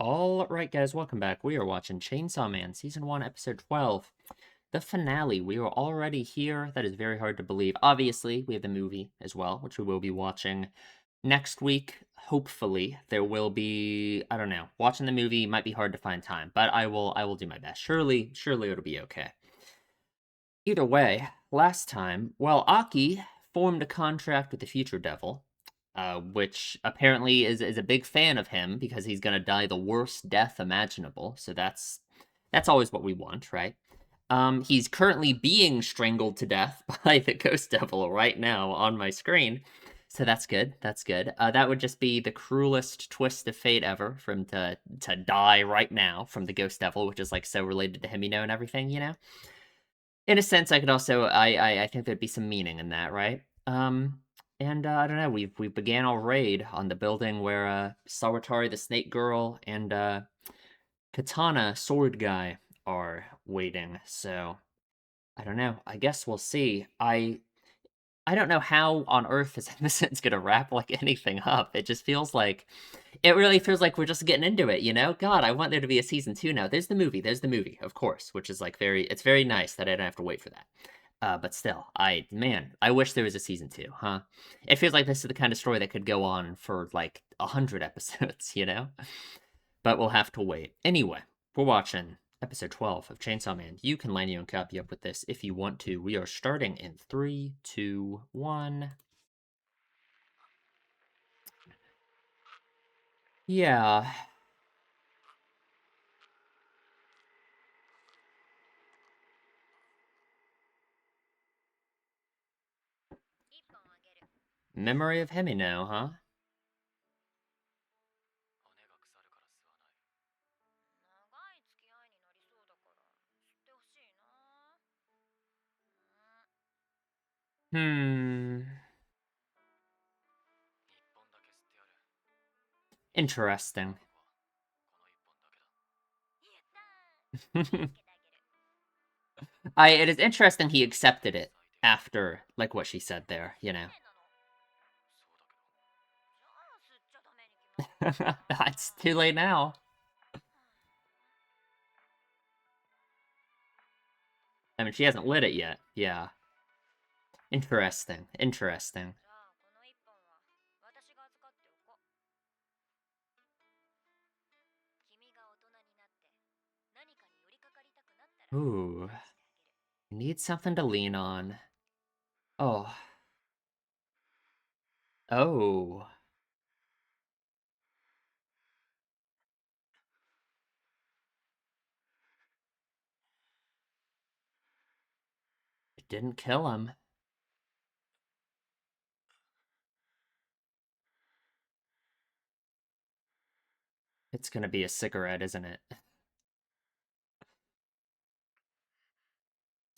Alright, guys, welcome back. We are watching Chainsaw Man, Season 1, Episode 12. The finale. We are already here. That is very hard to believe. Obviously, we have the movie as well, which we will be watching next week. Hopefully, there will be, I don't know, watching the movie might be hard to find time, but I will do my best. Surely it'll be okay. Either way, last time, well, Aki formed a contract with the Future Devil, which apparently is a big fan of him because he's gonna die the worst death imaginable. So that's always what we want, right? He's currently being strangled to death by the Ghost Devil right now on my screen. So that's good. That's good. That would just be the cruelest twist of fate ever for him to die right now from the Ghost Devil, which is like so related to him, and everything, In a sense, I could also I think there'd be some meaning in that, right? And I don't know. We began our raid on the building where Sawatari the Snake Girl and Katana Sword Guy are waiting. So I don't know. I guess we'll see. I don't know how on earth is Innocence gonna wrap like anything up. It really feels like we're just getting into it, you know? God, I want there to be a season 2 now. There's the movie, of course, which is like it's very nice that I don't have to wait for that. But still, I wish there was a season 2, huh? It feels like this is the kind of story that could go on for like 100 episodes, you know? But we'll have to wait. Anyway, we're watching episode 12 of Chainsaw Man. You can line you and copy up with this if you want to. We are starting in 3, 2, 1. Yeah. Memory of Himino, huh? Hmm. Interesting. It is interesting he accepted it after, like, what she said there. It's too late now. I mean, she hasn't lit it yet. Yeah. Interesting. Ooh. Need something to lean on. Oh. Oh. It didn't kill him. It's gonna be a cigarette, isn't it?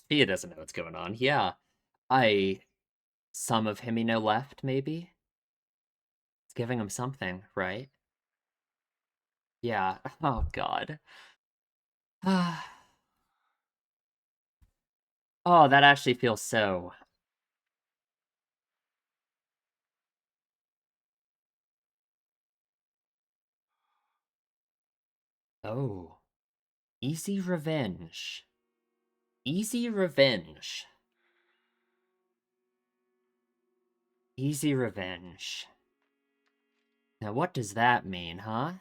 He doesn't know what's going on. Yeah. I... Some of Himino left, maybe? It's giving him something, right? Yeah. Oh, God. Oh, that actually feels so... Oh. Easy revenge. Easy revenge. Easy revenge. Now, what does that mean, huh?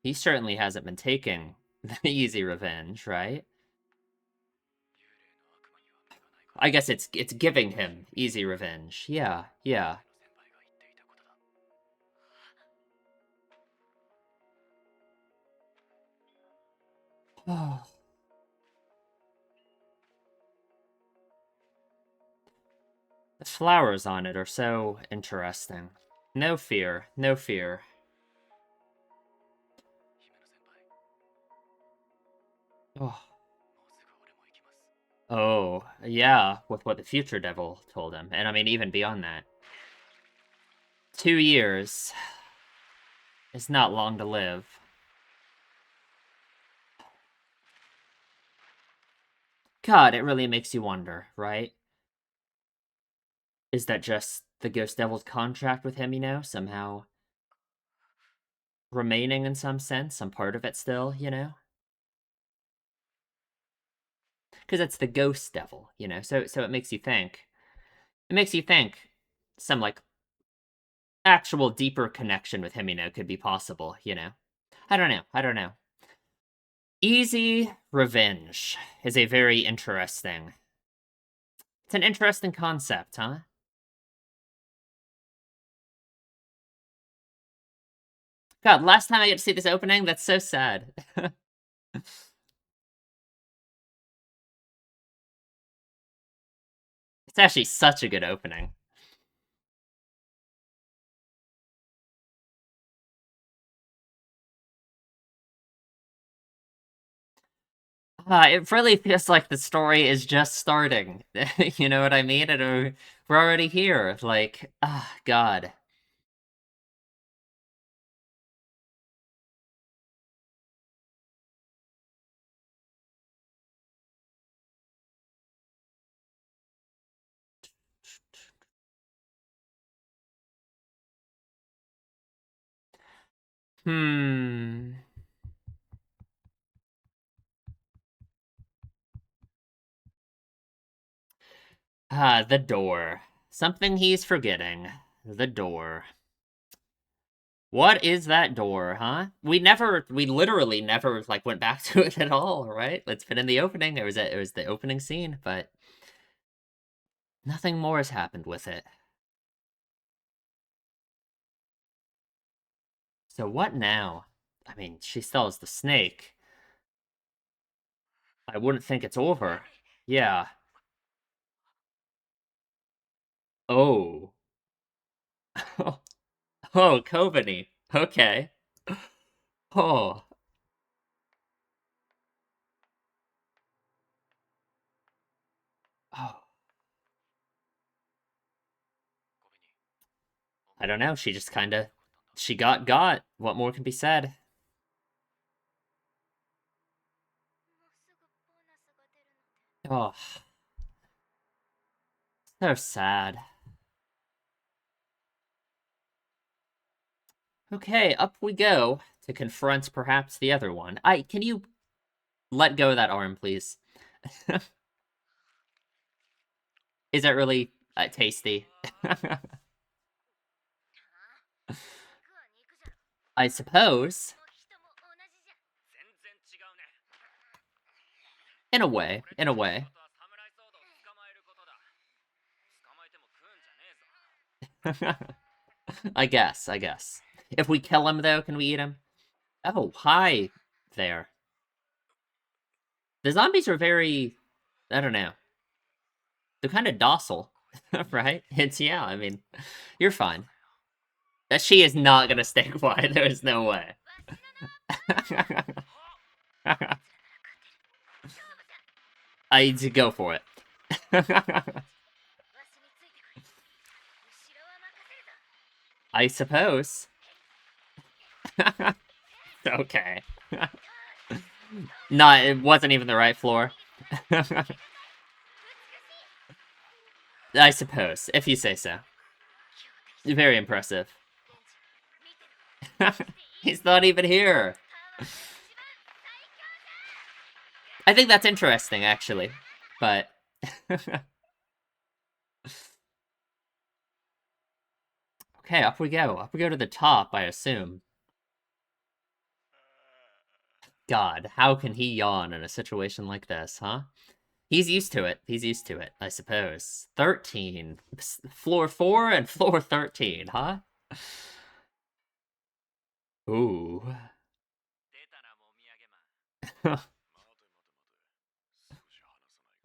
He certainly hasn't been taking the easy revenge, right? I guess it's giving him easy revenge. Yeah, yeah. Oh. The flowers on it are so interesting. No fear, no fear. Oh. Oh, yeah, with what the future devil told him. And I mean, even beyond that. 2 years is not long to live. God, it really makes you wonder, right? Is that just the Ghost Devil's contract with him, somehow? remaining in some sense, some part of it still, you know? Because it's the ghost devil, you know? So it makes you think. It makes you think some, like, actual deeper connection with him, you know, could be possible, you know? I don't know. I don't know. Easy revenge is a very interesting. It's an interesting concept, huh? God, last time I get to see this opening, that's so sad. It's actually such a good opening. It really feels like the story is just starting. You know what I mean? And we're already here. Like, God. Hmm. The door. Something he's forgetting. The door. What is that door, huh? We literally never, like, went back to it at all, right? It's been in the opening. It was the opening scene, but nothing more has happened with it. So what now? I mean, she still has the snake. I wouldn't think it's over. Yeah. Oh. Oh, Kobani. Okay. Oh. Oh. I don't know. She just kind of. She got. What more can be said? Oh. So sad. Okay, up we go to confront perhaps the other one. Can you let go of that arm, please? Is that really tasty? I suppose. In a way. In a way. I guess. I guess. If we kill him, though, can we eat him? Oh, hi there. The zombies are very. I don't know. They're kind of docile, right? It's, yeah, I mean, you're fine. She is not gonna stay quiet. There is no way. I go for it. I suppose. Okay. No, it wasn't even the right floor. I suppose, if you say so. Very impressive. He's not even here. I think that's interesting, actually. But... Okay, up we go. Up we go to the top, I assume. God, how can he yawn in a situation like this, huh? He's used to it. He's used to it, I suppose. 13. Floor 4 and floor 13, huh? Ooh.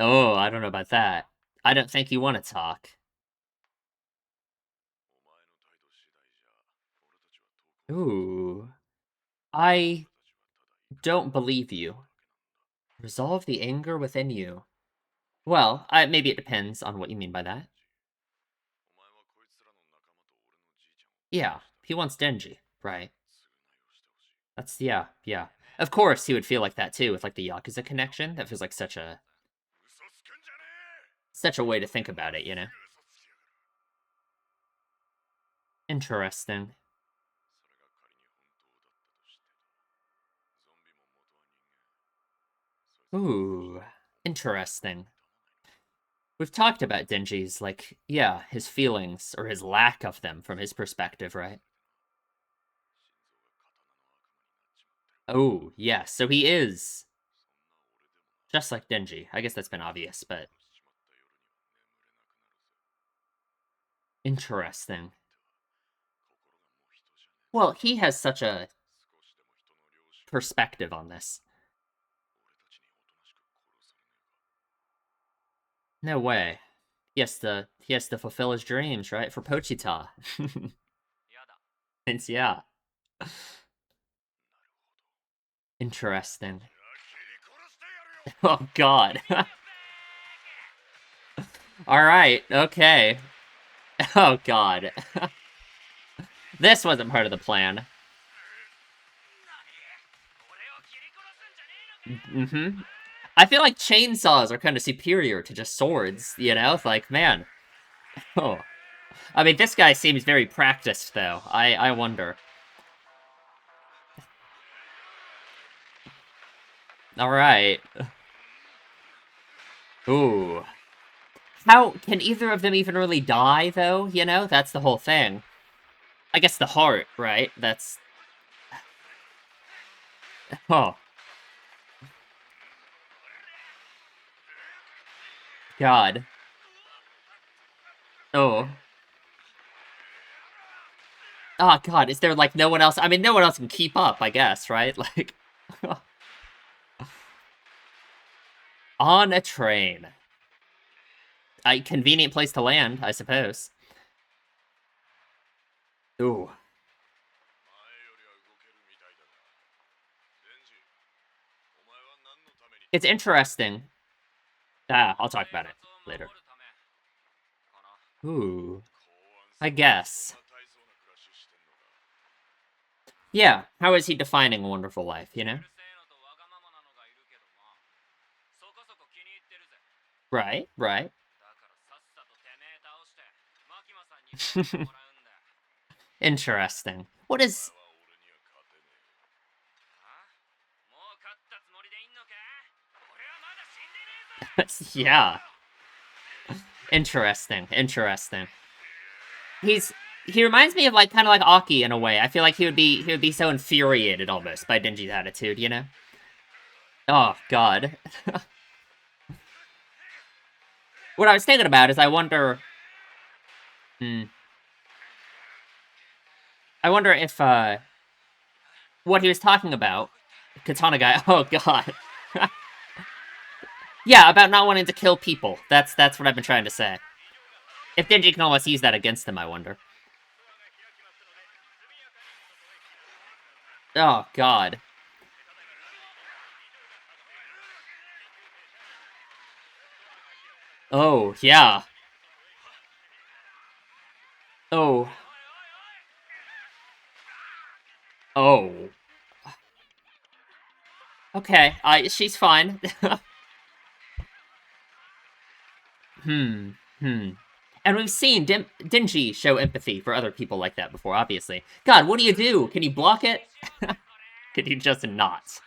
Oh, I don't know about that. I don't think you want to talk. Ooh. I don't believe you. Resolve the anger within you. Well, maybe it depends on what you mean by that. Yeah, he wants Denji, right? That's, yeah, yeah. Of course, he would feel like that too, with, like, the Yakuza connection. That feels like such a way to think about it, you know? Interesting. Ooh, interesting. We've talked about Denji's, like, yeah, his feelings, or his lack of them from his perspective, right? Oh, yes, so he is just like Denji. I guess that's been obvious, but interesting. Well, he has such a perspective on this. No way. He has to fulfill his dreams, right? For Pochita. It's yeah. Interesting. Oh god. Alright, okay. Oh god. This wasn't part of the plan. Mm-hmm. I feel like chainsaws are kind of superior to just swords, you know? It's like, man. Oh. I mean, this guy seems very practiced, though. I wonder. Alright. Ooh. How can either of them even really die, though? You know? That's the whole thing. I guess the heart, right? That's... Oh. God. Oh. Oh, God. Is there, like, no one else? I mean, no one else can keep up, I guess, right? Like... On a train. A convenient place to land, I suppose. Ooh. It's interesting. Ah, I'll talk about it later. Ooh. I guess. Yeah, how is he defining a wonderful life, you know? Right, right. Interesting. What is... Yeah. Interesting, interesting. He reminds me of, like, kind of like Aki in a way. I feel like he would be so infuriated almost by Denji's attitude, you know? Oh, God. What I was thinking about is I wonder... Hmm. I wonder if, what he was talking about... Katana guy... Oh, God. Yeah, about not wanting to kill people. That's what I've been trying to say. If Denji can almost use that against him, I wonder. Oh, God. Oh, yeah. Oh. Oh. Okay, she's fine. Hmm. Hmm. And we've seen Denji show empathy for other people like that before, obviously. God, what do you do? Can you block it? Could you just not?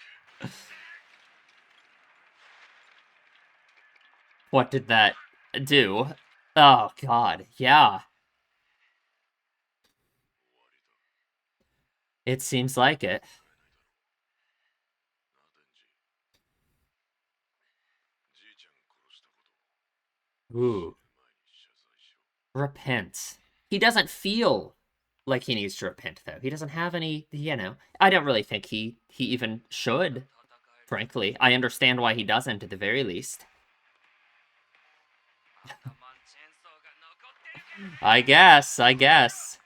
What did that do? Oh, God. Yeah. It seems like it. Ooh. Repent. He doesn't feel like he needs to repent, though. He doesn't have any, you know. I don't really think he even should, frankly. I understand why he doesn't, at the very least. I guess, I guess.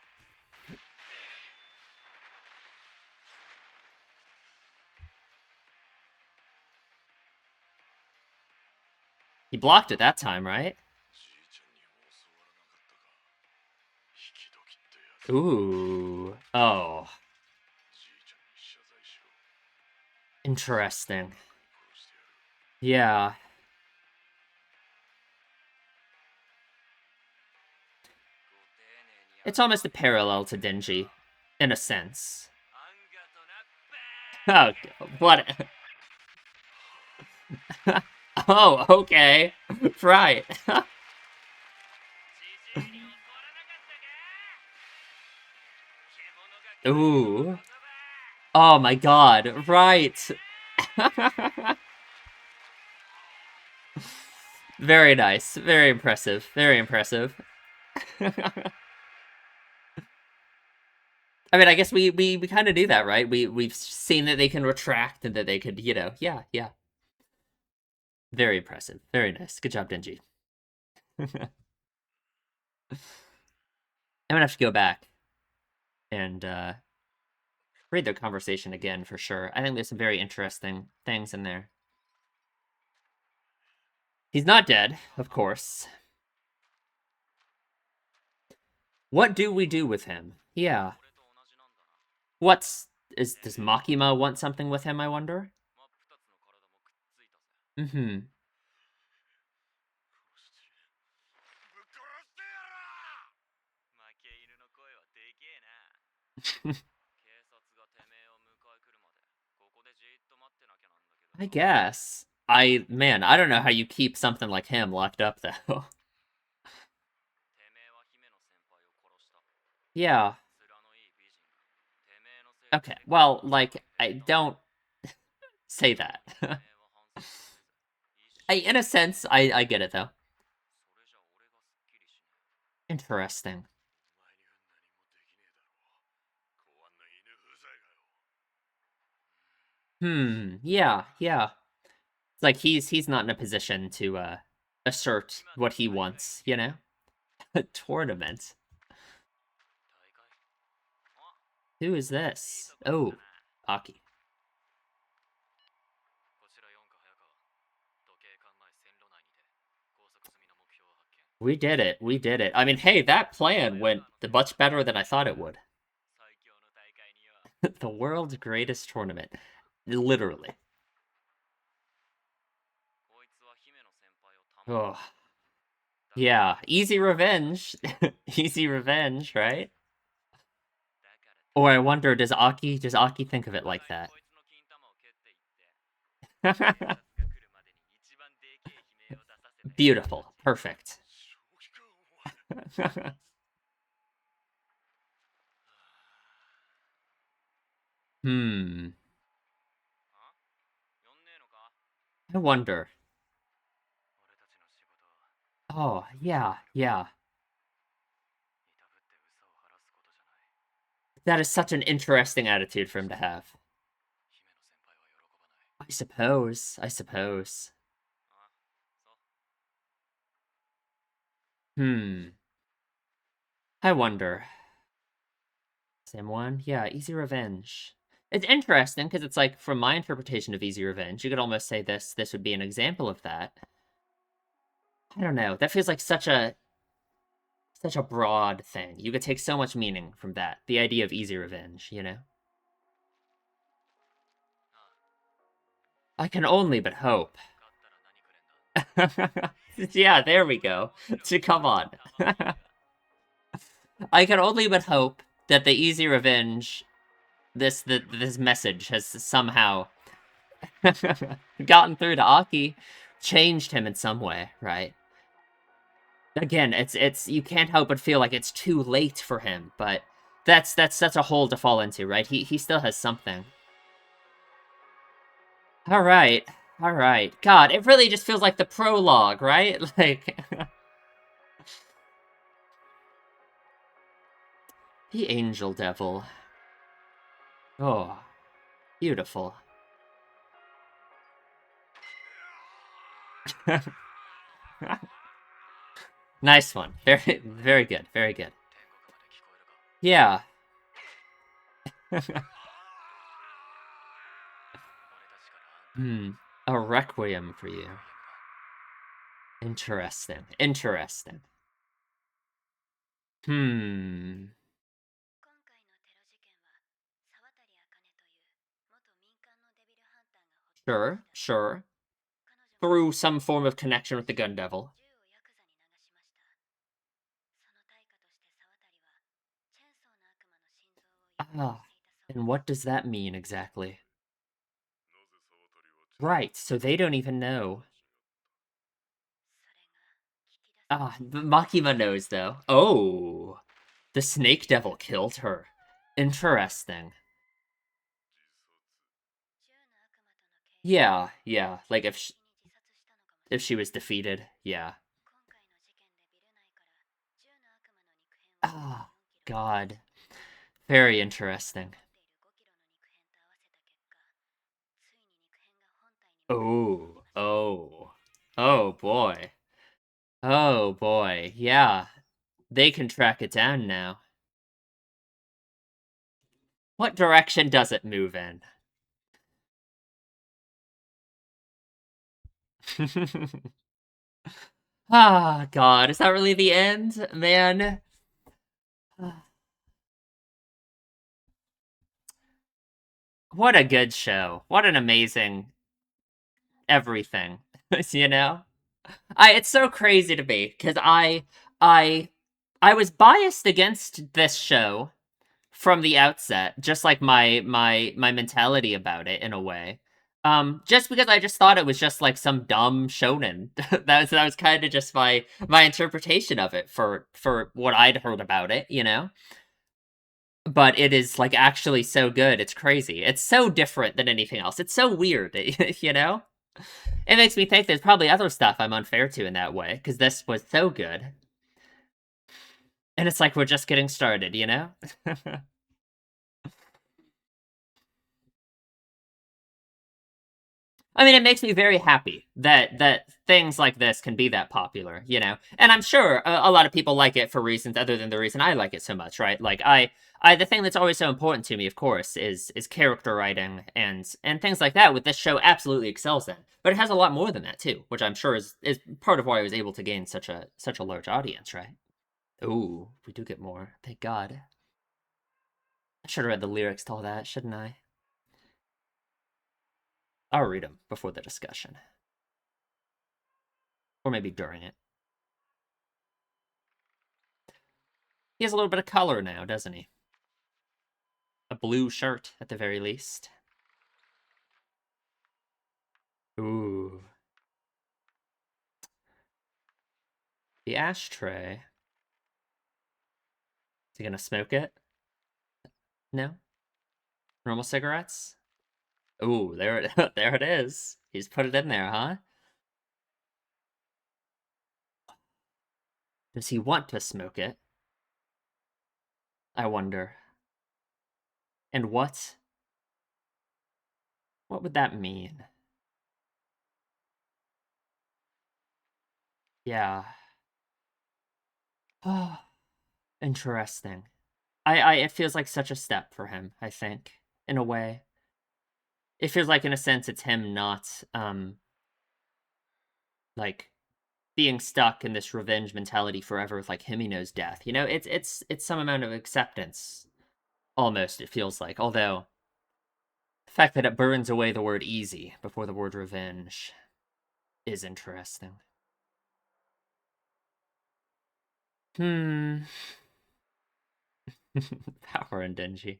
He blocked it that time, right? Ooh. Oh. Interesting. Yeah. It's almost a parallel to Denji, in a sense. Oh, what? Oh, okay. Right. Ooh. Oh my god. Right. Very nice. Very impressive. Very impressive. I mean, I guess we kind of do that, right? We've seen that they can retract and that they could, yeah, yeah. Very impressive. Very nice. Good job, Denji. I'm gonna have to go back and read their conversation again for sure. I think there's some very interesting things in there. He's not dead, of course. What do we do with him? Yeah. What's does Makima want something with him, I wonder? Mm-hmm. I guess. I don't know how you keep something like him locked up though. Yeah. Okay. Well, like, I don't say that. In a sense, I get it though. Interesting. Yeah, yeah. It's like he's not in a position to assert what he wants, you know? A tournament. Who is this? Oh, Aki. We did it. We did it. I mean, hey, that plan went much better than I thought it would. The world's greatest tournament. Literally. Oh, yeah. Easy revenge. Easy revenge, right? Or I wonder, does Aki think of it like that? Beautiful. Perfect. Hmm. I wonder. Oh, yeah, yeah. That is such an interesting attitude for him to have. I suppose. I suppose. Hmm. I wonder. Same one? Yeah, Easy Revenge. It's interesting because it's like, from my interpretation of Easy Revenge, you could almost say this would be an example of that. I don't know. That feels like such a broad thing. You could take so much meaning from that. The idea of Easy Revenge, you know? I can only but hope. Yeah, there we go. Come on. I can only but hope that the Easy Revenge, this message has somehow gotten through to Aki, changed him in some way, right? Again, it's you can't help but feel like it's too late for him, but that's a hole to fall into, right? He still has something. All right. All right. God, it really just feels like the prologue, right? Like the angel devil. Oh, beautiful. Nice one. Very very good. Very good. Yeah. Hmm. A requiem for you. Interesting. Interesting. Hmm. Sure, sure. Through some form of connection with the gun devil. Ah. And what does that mean exactly? Right, so they don't even know. Ah, Makima knows, though. Oh, the Snake Devil killed her. Interesting. Yeah, yeah, like if she was defeated, yeah. Ah, God. Very interesting. Oh, oh. Oh, boy. Oh, boy. Yeah, they can track it down now. What direction does it move in? Ah, God, is that really the end? Man. What a good show. What an amazing everything. You know? It's so crazy to me because I I was biased against this show from the outset, just like my mentality about it in a way. Just because I just thought it was just like some dumb shonen. That was kind of just my interpretation of it for what I'd heard about it, you know? But it is like actually so good. It's crazy. It's so different than anything else. It's so weird, you know? It makes me think there's probably other stuff I'm unfair to in that way because this was so good. And it's like we're just getting started, you know? I mean, it makes me very happy that things like this can be that popular, you know. And I'm sure a lot of people like it for reasons other than the reason I like it so much, right? Like the thing that's always so important to me, of course, is character writing and things like that. With this show, absolutely excels in, but it has a lot more than that too, which I'm sure is part of why I was able to gain such a large audience, right? Ooh, we do get more. Thank God. I should have read the lyrics to all that, shouldn't I? I'll read them before the discussion, or maybe during it. He has a little bit of color now, doesn't he? A blue shirt, at the very least. Ooh. The ashtray. Is he gonna smoke it? No? Normal cigarettes? Ooh, there it, there it is. He's put it in there, huh? Does he want to smoke it? I wonder. And what would that mean? Yeah. Oh, interesting. It feels like such a step for him, I think, in a way. It feels like in a sense it's him not like being stuck in this revenge mentality forever with like Himino's death. You know, it's some amount of acceptance almost, it feels like. Although the fact that it burns away the word easy before the word revenge is interesting. Hmm. Power and Denji.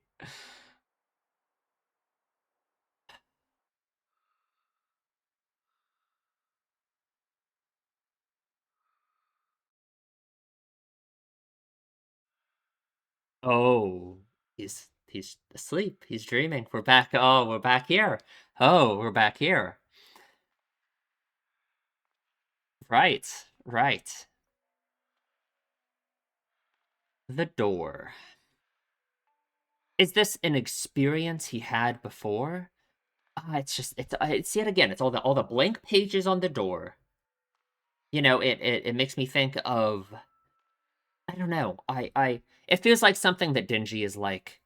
Oh, he's asleep. He's dreaming. We're back. Oh, we're back here. Oh, we're back here. Right, right. The door. Is this an experience he had before? It's just it's yet again. It's all the blank pages on the door. You know, it makes me think of I don't know. I it feels like something that Dingy is like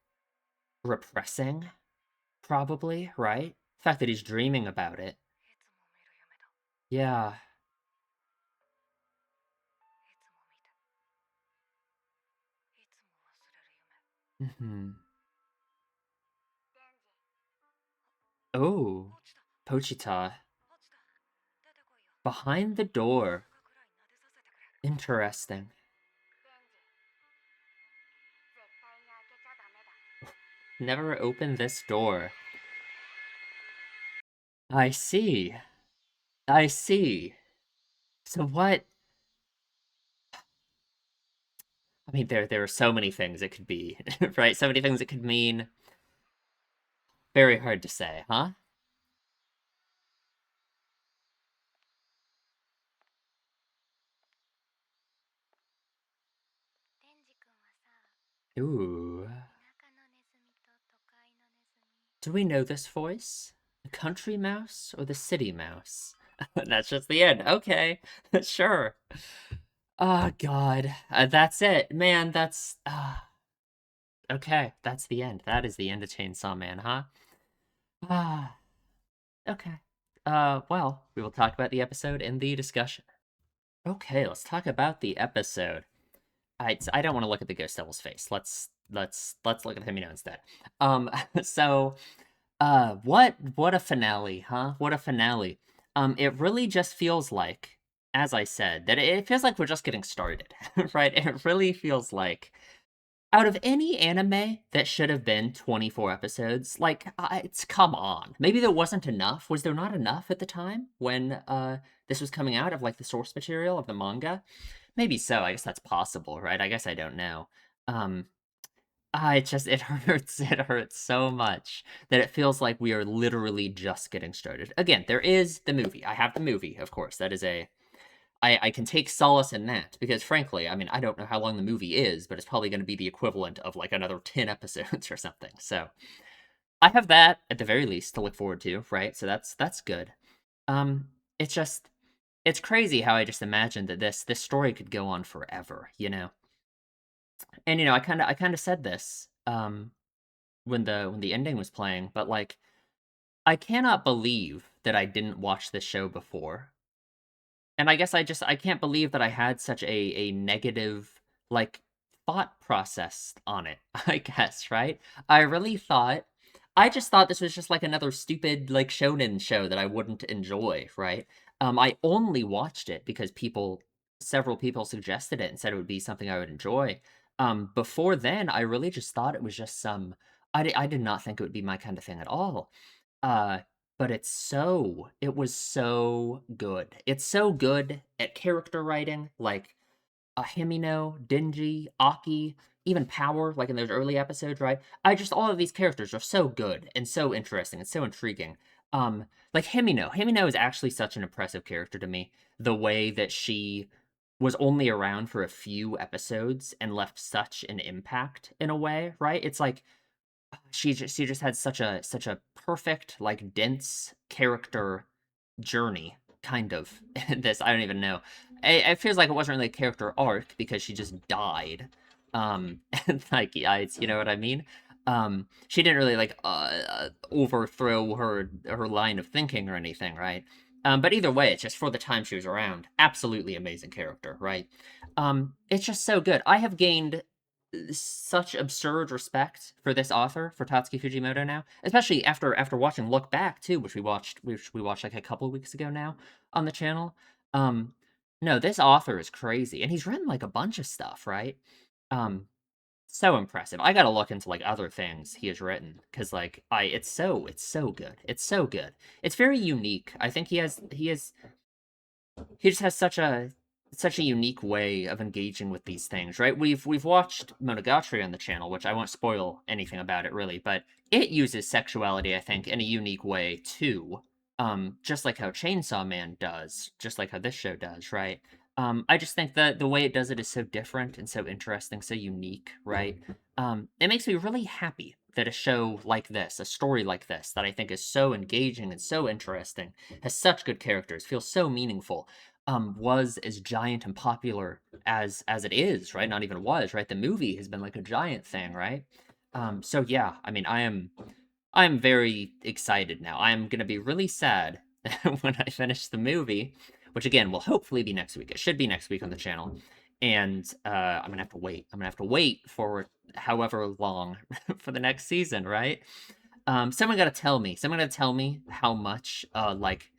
repressing, probably, right? The fact that he's dreaming about it. Yeah. Hmm. Oh, Pochita behind the door. Interesting. Never open this door. I see. I see. So what I mean, there are so many things it could be, right? So many things it could mean. Very hard to say, huh? Ooh. Do we know this voice? The country mouse or the city mouse? That's just the end. Okay, sure. Oh God, that's it, man. That's okay. That's the end. That is the end of Chainsaw Man, huh? Ah, okay. Well, we will talk about the episode in the discussion. Okay, let's talk about the episode. I don't want to look at the Ghost Devil's face. Let's look at him, instead. So what a finale, huh? What a finale. It really just feels like, as I said, that it feels like we're just getting started, right? It really feels like out of any anime that should have been 24 episodes, like it's come on. Maybe there wasn't enough. Was there not enough at the time when this was coming out of like the source material of the manga? Maybe so. I guess that's possible, right? I guess I don't know. Um it hurts. It hurts so much that it feels like we are literally just getting started. Again, there is the movie. I have the movie, of course. That is a I can take solace in that because frankly, I mean, I don't know how long the movie is, but it's probably going to be the equivalent of like another 10 episodes or something. So, I have that at the very least to look forward to, right? So that's good. It's just it's crazy how I just imagined that this story could go on forever, you know. And I kind of said this when the ending was playing, but like I cannot believe that I didn't watch this show before. And I guess I can't believe that I had such a negative like thought process on it. I guess, right? I really thought I just thought this was just like another stupid like shonen show that I wouldn't enjoy, right? I only watched it because several people suggested it and said it would be something I would enjoy. Before then, I really just thought it was just I did not think it would be my kind of thing at all. Uh, but it was so good. It's so good at character writing, like Himino, Denji, Aki, even Power, like in those early episodes, right? All of these characters are so good and so interesting and so intriguing. Like Himino is actually such an impressive character to me. The way that she was only around for a few episodes and left such an impact in a way, right? It's like she just had such a perfect like dense character journey kind of this I don't even know it feels like it wasn't really a character arc because she just died and like yeah it's you know what I mean she didn't really like overthrow her line of thinking or anything right but either way it's just for the time she was around absolutely amazing character right it's just so good I have gained such absurd respect for this author, for Tatsuki Fujimoto now, especially after watching Look Back too, which we watched like a couple of weeks ago now on the channel. Um, no, this author is crazy, and he's written like a bunch of stuff, right? Um, so impressive. I gotta look into like other things he has written because like it's so good. It's so good. It's very unique. I think he just has such a unique way of engaging with these things, right? We've watched Monogatari on the channel, which I won't spoil anything about it really, but it uses sexuality, I think, in a unique way too. Just like how Chainsaw Man does, just like how this show does, right? I just think that the way it does it is so different and so interesting, so unique, right? It makes me really happy that a show like this, a story like this, that I think is so engaging and so interesting, has such good characters, feels so meaningful, was as giant and popular as it is, right? Not even was, right? The movie has been like a giant thing, right? So yeah, I mean, I'm very excited now. I'm gonna be really sad when I finish the movie, which again will hopefully be next week. It should be next week on the channel, and I'm gonna have to wait. I'm gonna have to wait for however long for the next season, right? Someone got to tell me. Someone got to tell me how much, like,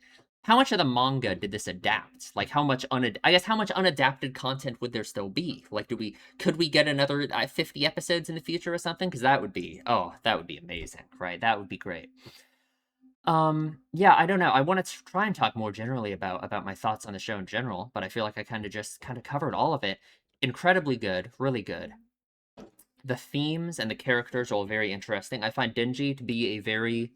how much of the manga did this adapt? Like, I guess how much unadapted content would there still be? Like, could we get another 50 episodes in the future or something? Because that would be, oh, that would be amazing, right? That would be great. Yeah, I don't know. I want to try and talk more generally about my thoughts on the show in general, but I feel like I kind of covered all of it. Incredibly good, really good. The themes and the characters are all very interesting. I find Denji to be a very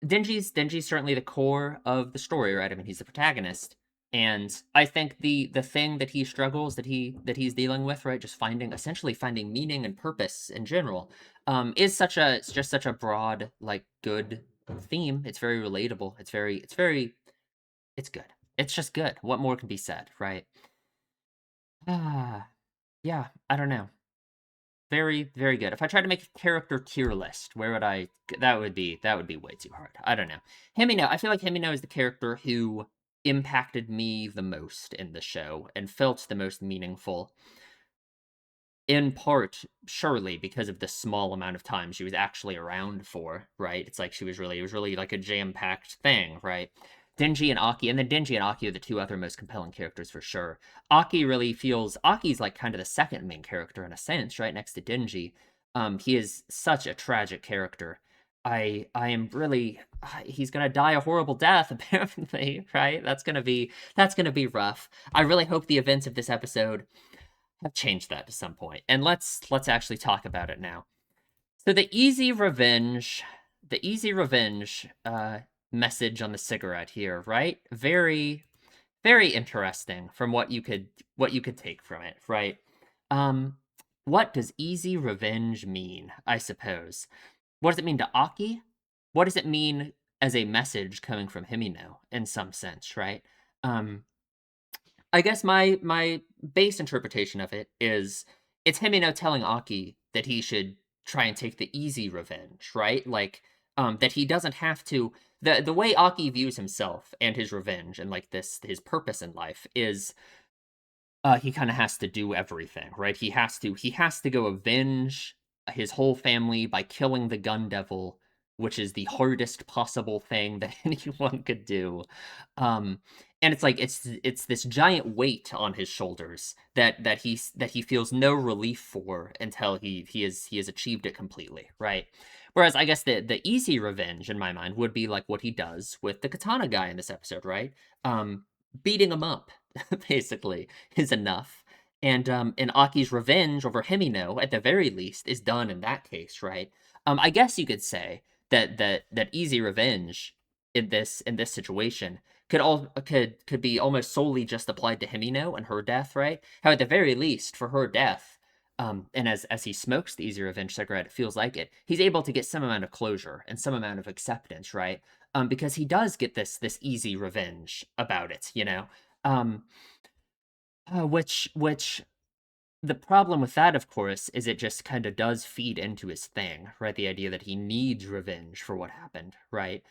Denji's certainly the core of the story, right? I mean, he's the protagonist, and I think the thing that he struggles that he's dealing with, right, just essentially finding meaning and purpose in general, is it's just such a broad, like, good theme. It's very relatable. It's good. It's just good. What more can be said, right? Ah, yeah. I don't know. Very, very good. If I tried to make a character tier list, where would I? That would be way too hard. I don't know. Himino. I feel like Himino is the character who impacted me the most in the show and felt the most meaningful. In part, surely because of the small amount of time she was actually around for, right? It's like it was really like a jam-packed thing, right? Denji and Aki, and then Denji and Aki are the two other most compelling characters for sure. Aki's like kind of the second main character in a sense, right next to Denji. He is such a tragic character. I am really he's gonna die a horrible death apparently, right? That's gonna be rough. I really hope the events of this episode have changed that to some point. And let's actually talk about it now. So the easy revenge message on the cigarette here, right? Very very interesting from what you could take from it, right? Um what does easy revenge mean, I suppose? What does it mean to Aki? What does it mean as a message coming from Himino in some sense, right? Um I guess my base interpretation of it is it's Himino telling Aki that he should try and take the easy revenge, right? Like that he doesn't have to the way Aki views himself and his revenge and like this his purpose in life is he kind of has to do everything, right? He has to go avenge his whole family by killing the gun devil, which is the hardest possible thing that anyone could do. Um, and it's like it's this giant weight on his shoulders that he feels no relief for until he has achieved it completely, right? Whereas I guess the easy revenge in my mind would be like what he does with the katana guy in this episode, right? Beating him up basically is enough. And Aki's revenge over Himino, at the very least, is done in that case, right? I guess you could say that easy revenge in this situation could be almost solely just applied to Himino and her death, right? How at the very least, for her death, and as he smokes the easy revenge cigarette, it feels like it. He's able to get some amount of closure and some amount of acceptance, right? Because he does get this easy revenge about it, you know. Um, which the problem with that, of course, is it just kind of does feed into his thing, right? The idea that he needs revenge for what happened, right?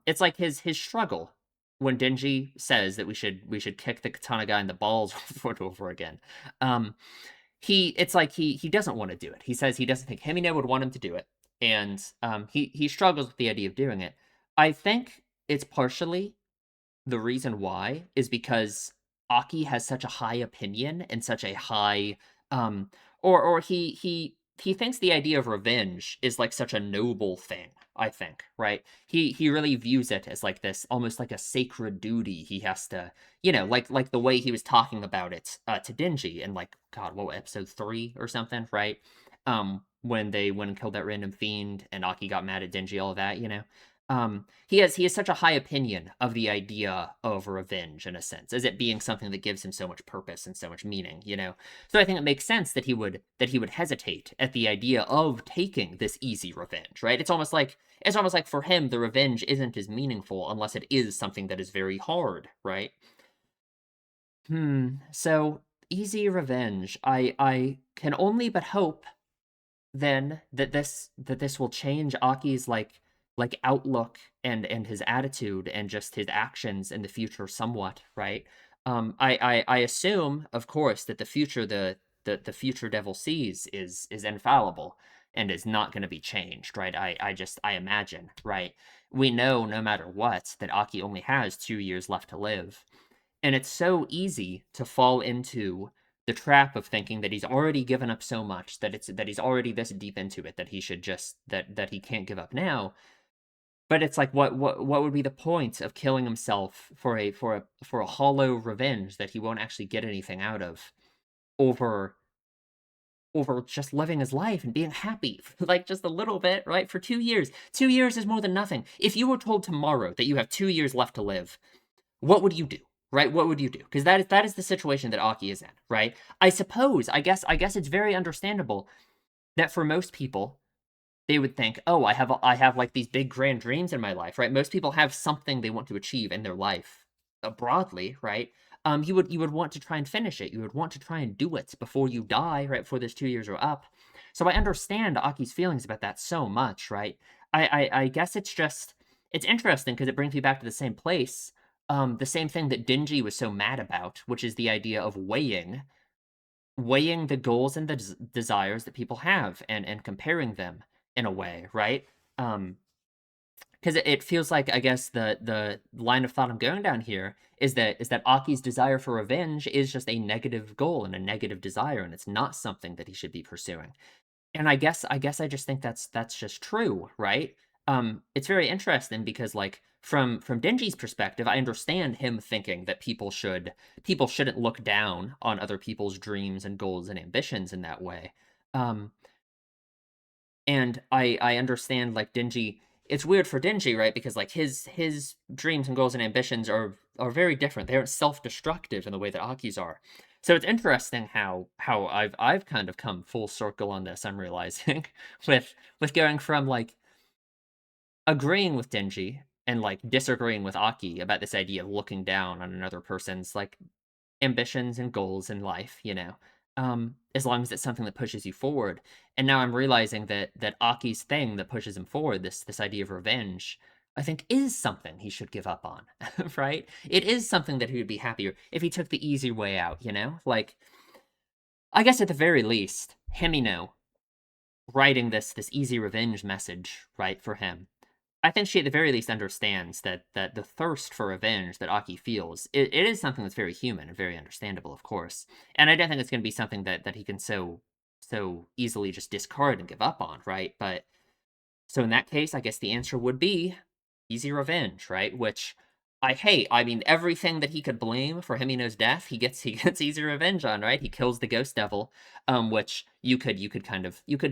It's like his struggle when Denji says that we should kick the katana guy in the balls over and over again. Um, it's like he doesn't want to do it. He says he doesn't think Himino would want him to do it, and he struggles with the idea of doing it. I think it's partially the reason why is because Aki has such a high opinion and such a high um or he thinks the idea of revenge is like such a noble thing, I think, right? He really views it as like this almost like a sacred duty he has to, you know, like the way he was talking about it to Denji in like god, what episode 3 or something, right? When they went and killed that random fiend and Aki got mad at Denji, all of that, you know. He has such a high opinion of the idea of revenge in a sense, as it being something that gives him so much purpose and so much meaning, you know. So I think it makes sense that he would hesitate at the idea of taking this easy revenge, right? It's almost like for him the revenge isn't as meaningful unless it is something that is very hard, right? So easy revenge. I can only but hope then that this will change Aki's like outlook and his attitude and just his actions in the future somewhat, right? I assume, of course, that the future Devil sees is infallible and is not going to be changed, right? I imagine, right? We know no matter what that Aki only has 2 years left to live, and it's so easy to fall into the trap of thinking that he's already given up so much that he's already this deep into it that he should just that he can't give up now. but it's like what would be the point of killing himself for a hollow revenge that he won't actually get anything out of over over just living his life and being happy, like just a little bit, right? For 2 years. 2 years is more than nothing. If you were told tomorrow that you have 2 years left to live, what would you do? Right? What would you do? Because that is the situation that Aki is in, right? I guess it's very understandable that for most people, they would think, "Oh, I have like these big grand dreams in my life," right? Most people have something they want to achieve in their life, broadly, right? You would want to try and finish it. You would want to try and do it before you die, right? Before those 2 years are up. So I understand Aki's feelings about that so much, right? I guess it's interesting because it brings me back to the same place, the same thing that Dingy was so mad about, which is the idea of weighing the goals and the desires that people have and comparing them in a way, right? Um, because it feels like I guess the line of thought I'm going down here is that Aki's desire for revenge is just a negative goal and a negative desire, and it's not something that he should be pursuing. And I guess I just think that's just true, right? It's very interesting because like from Denji's perspective, I understand him thinking that people shouldn't look down on other people's dreams and goals and ambitions in that way. Um, and I understand like Denji. It's weird for Denji, right? Because like his dreams and goals and ambitions are very different. They aren't self-destructive in the way that Aki's are. So it's interesting how I've kind of come full circle on this. I'm realizing with going from like agreeing with Denji and like disagreeing with Aki about this idea of looking down on another person's like ambitions and goals in life, as long as it's something that pushes you forward. And now I'm realizing that Aki's thing that pushes him forward, this idea of revenge, I think is something he should give up on, right? It is something that he would be happier if he took the easy way out. Like, I guess at the very least, Himino writing this easy revenge message, right, for him. I think she at the very least understands that the thirst for revenge that Aki feels, it is something that's very human and very understandable, of course. And I don't think it's going to be something that he can so easily just discard and give up on, right? But so in that case, I guess the answer would be easy revenge, right? Which I hate. I mean, everything that he could blame for Himino's death, he gets easy revenge on, right? He kills the ghost devil, which you could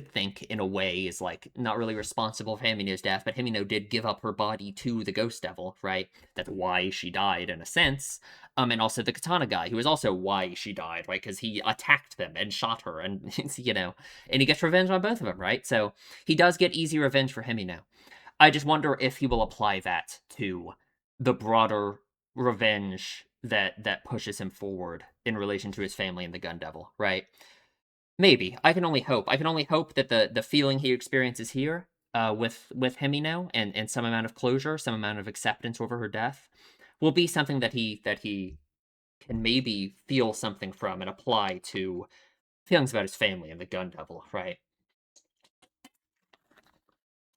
think in a way is like not really responsible for Himino's death, but Himino did give up her body to the ghost devil, right? That's why she died in a sense. And also the Katana guy, who is also why she died, right? Because he attacked them and shot her, and and he gets revenge on both of them, right? So he does get easy revenge for Himino. I just wonder if he will apply that to the broader revenge that pushes him forward in relation to his family and the Gun Devil, right? Maybe. I can only hope. I can only hope that the feeling he experiences here, with Himino and some amount of closure, some amount of acceptance over her death, will be something that he can maybe feel something from and apply to feelings about his family and the Gun Devil, right?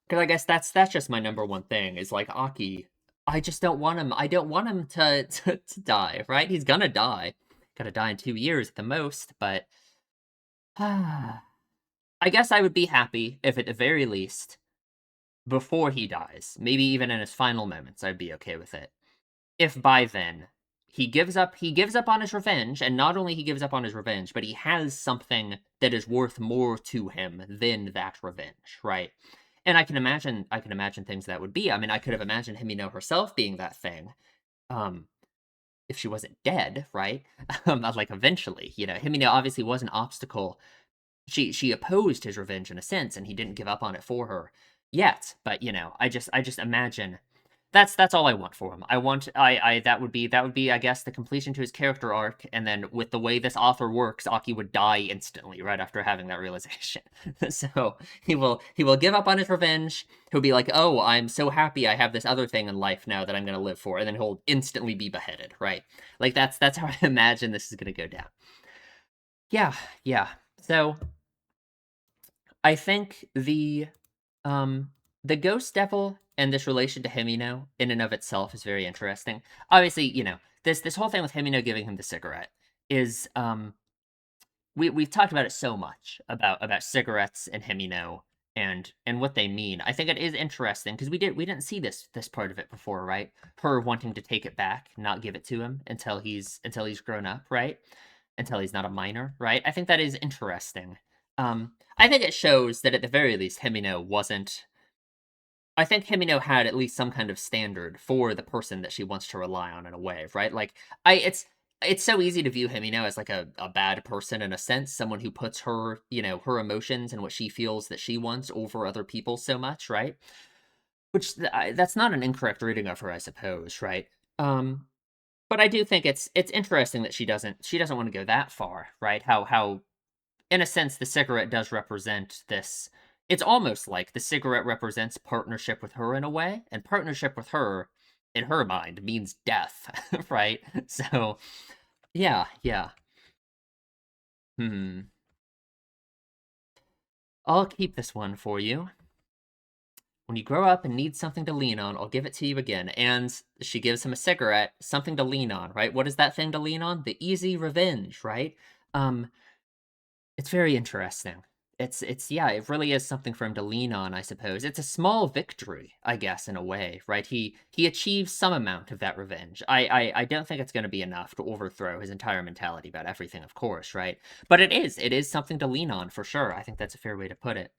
Because I guess that's just my number one thing is like Aki. I just don't want him. I don't want him to die. Right? He's gonna die. Gonna die in 2 years at the most. But I guess I would be happy if, at the very least, before he dies, maybe even in his final moments, I'd be okay with it. If by then he gives up on his revenge, and not only he gives up on his revenge, but he has something that is worth more to him than that revenge, right? And I can imagine things that would be. I mean, I could have imagined Himino herself being that thing, um, if she wasn't dead, right? Like eventually, Himino obviously was an obstacle. She opposed his revenge in a sense, and he didn't give up on it for her yet. But I just imagine that's all I want for him. I want I that would be I guess the completion to his character arc, and then with the way this author works, Aki would die instantly right after having that realization. So he will give up on his revenge. He'll be like, "Oh, I'm so happy I have this other thing in life now that I'm going to live for," and then he'll instantly be beheaded, right? Like that's how I imagine this is going to go down. Yeah, yeah. So I think the ghost devil and this relation to Himino in and of itself is very interesting. Obviously, this whole thing with Himino giving him the cigarette is we've talked about it so much about cigarettes and Himino and what they mean. I think it is interesting because we didn't see this part of it before, right? Her wanting to take it back, not give it to him until he's grown up, right? Until he's not a minor, right? I think that is interesting. I think it shows that at the very least Himino wasn't. I think Himino had at least some kind of standard for the person that she wants to rely on in a way, right? Like I it's so easy to view Himino as like a bad person in a sense, someone who puts her, her emotions and what she feels that she wants over other people so much, right? Which that's not an incorrect reading of her, I suppose, right? Um, but I do think it's interesting that she doesn't want to go that far, right? How in a sense, the cigarette does represent this. It's almost like the cigarette represents partnership with her in a way, and partnership with her, in her mind, means death, right? So, yeah, yeah. Hmm. I'll keep this one for you. When you grow up and need something to lean on, I'll give it to you again. And she gives him a cigarette, something to lean on, right? What is that thing to lean on? The easy revenge, right? Um, It's very interesting. It's yeah, it really is something for him to lean on, I suppose. It's a small victory, I guess, in a way, right? He achieves some amount of that revenge. I don't think it's going to be enough to overthrow his entire mentality about everything, of course, right? But it is something to lean on for sure. I think that's a fair way to put it.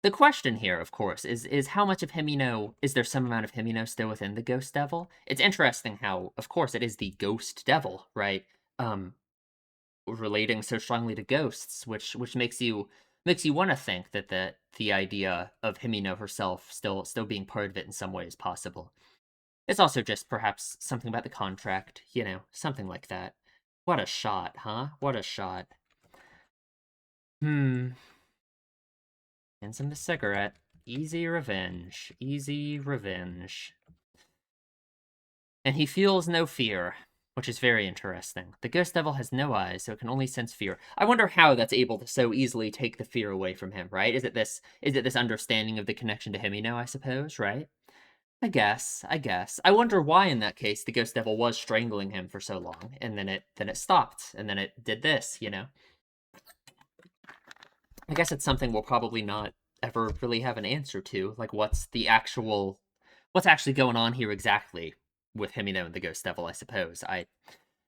The question here, of course, is how much of Himino is there some amount of Himino still within the Ghost Devil? It's interesting how, of course, it is the Ghost Devil, right? Um, Relating so strongly to ghosts, which makes you want to think that the idea of Himino herself still being part of it in some way is possible. It's also just perhaps something about the contract, something like that. What a shot, huh? What a shot. Hmm. Hands him the cigarette. Easy revenge. Easy revenge. And he feels no fear, which is very interesting. The ghost devil has no eyes, so it can only sense fear. I wonder how that's able to so easily take the fear away from him, right? Is it this understanding of the connection to him, I suppose, right? I guess. I wonder why in that case the ghost devil was strangling him for so long, and then it stopped, and then it did this. I guess it's something we'll probably not ever really have an answer to. Like what's actually going on here exactly with Himino and the Ghost Devil, I suppose.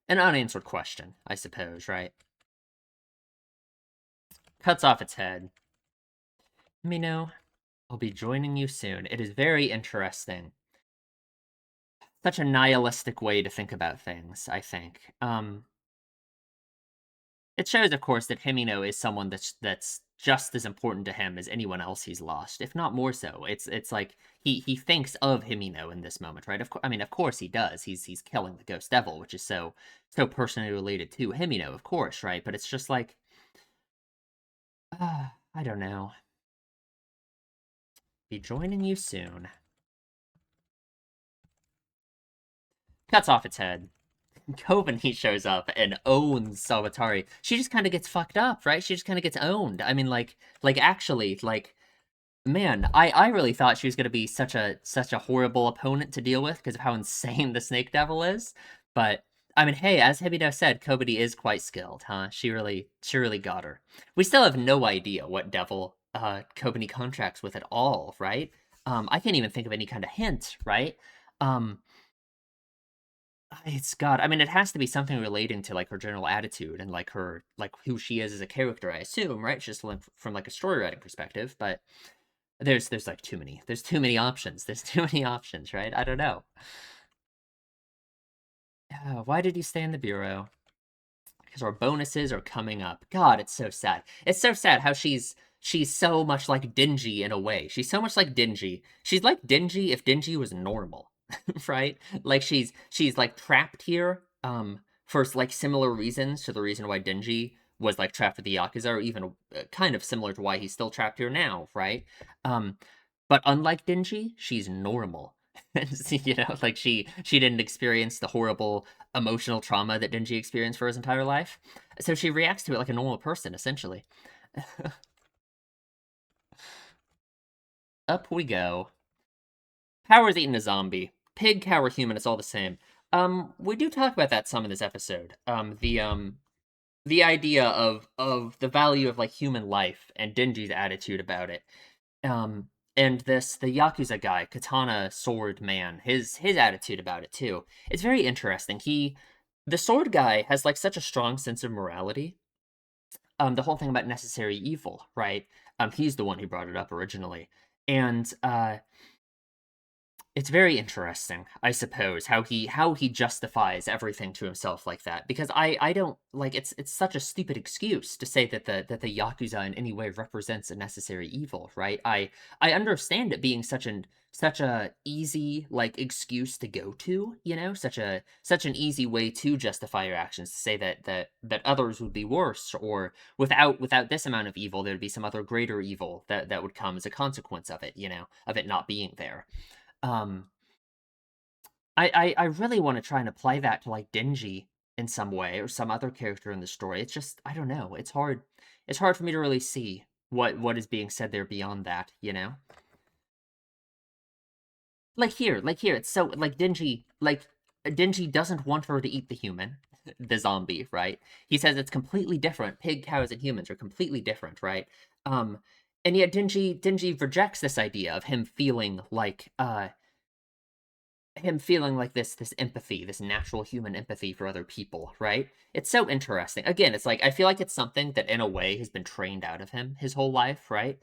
An unanswered question, I suppose, right? Cuts off its head. Himino, I'll be joining you soon. It is very interesting. Such a nihilistic way to think about things, I think. It shows, of course, that Himino is someone that's just as important to him as anyone else he's lost, if not more so. It's like he thinks of Himino in this moment, right? I mean, of course he does. He's killing the Ghost Devil, which is so personally related to Himino, of course, right? But it's just like, I don't know. Be joining you soon. Cuts off its head. Coven he shows up and owns Salvatore. She just kind of gets fucked up, right? She just kind of gets owned. I mean, like actually, like man, I really thought she was gonna be such a horrible opponent to deal with because of how insane the Snake Devil is. But I mean, hey, as Hibito said, Kobiti is quite skilled, huh? She really got her. We still have no idea what devil Kobiti contracts with at all, right? I can't even think of any kind of hint, right? Um, it's God. I mean, it has to be something relating to like her general attitude and like her like who she is as a character. I assume, right? Just from like a story writing perspective, but there's like too many. There's too many options. There's too many options, right? I don't know. Why did you stay in the bureau? Because our bonuses are coming up. God, it's so sad. It's so sad how she's so much like Dingy in a way. She's so much like Dingy. She's like Dingy if Dingy was normal, right? Like she's like trapped here for like similar reasons to the reason why Dingy was like trapped with the Yakuza, or even kind of similar to why he's still trapped here now, right? Um but unlike Dingy, she's normal. Like she didn't experience the horrible emotional trauma that Denji experienced for his entire life. So she reacts to it like a normal person, essentially. Up we go. Power's eating a zombie. Pig, cow, or human, it's all the same. We do talk about that some in this episode. the idea of the value of like human life and Denji's attitude about it. Um, and the Yakuza guy, Katana Sword Man, his attitude about it too. It's very interesting. The sword guy has like such a strong sense of morality. The whole thing about necessary evil, right? He's the one who brought it up originally. And it's very interesting, I suppose, how he justifies everything to himself like that. Because I don't like it's such a stupid excuse to say that the Yakuza in any way represents a necessary evil, right? I understand it being such a easy like excuse to go to, you know, such an easy way to justify your actions, to say that others would be worse, or without this amount of evil there'd be some other greater evil that would come as a consequence of it, you know, of it not being there. um I really want to try and apply that to like Denji in some way or some other character in the story. It's just I don't know. It's hard for me to really see what is being said there beyond that, you know? Like here, it's so like Denji doesn't want her to eat the human, the zombie, right? He says it's completely different. Pig, cows, and humans are completely different, right? Um, and yet Denji rejects this idea of him feeling like this empathy, this natural human empathy for other people, right? It's so interesting. Again, it's like I feel like it's something that in a way has been trained out of him his whole life, right?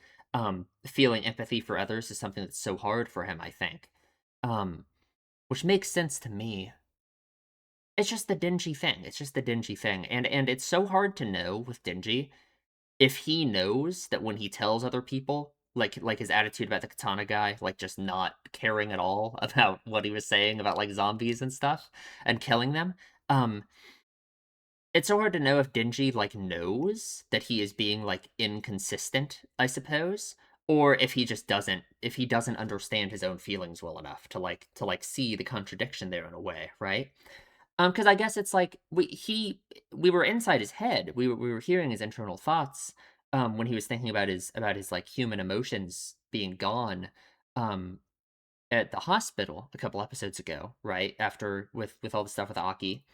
Feeling empathy for others is something that's so hard for him, I think. Um, which makes sense to me. It's just the Dingy thing. It's just the Dingy thing. And it's so hard to know with Dingy if he knows that when he tells other people, like his attitude about the katana guy, like just not caring at all about what he was saying about like zombies and stuff and killing them. Um, it's so hard to know if Dingy like knows that he is being like inconsistent, I suppose, or if he doesn't understand his own feelings well enough to like see the contradiction there in a way, right? Because I guess it's like we were inside his head. We were hearing his internal thoughts when he was thinking about his like human emotions being gone um at the hospital a couple episodes ago, right? After with all the stuff with Aki.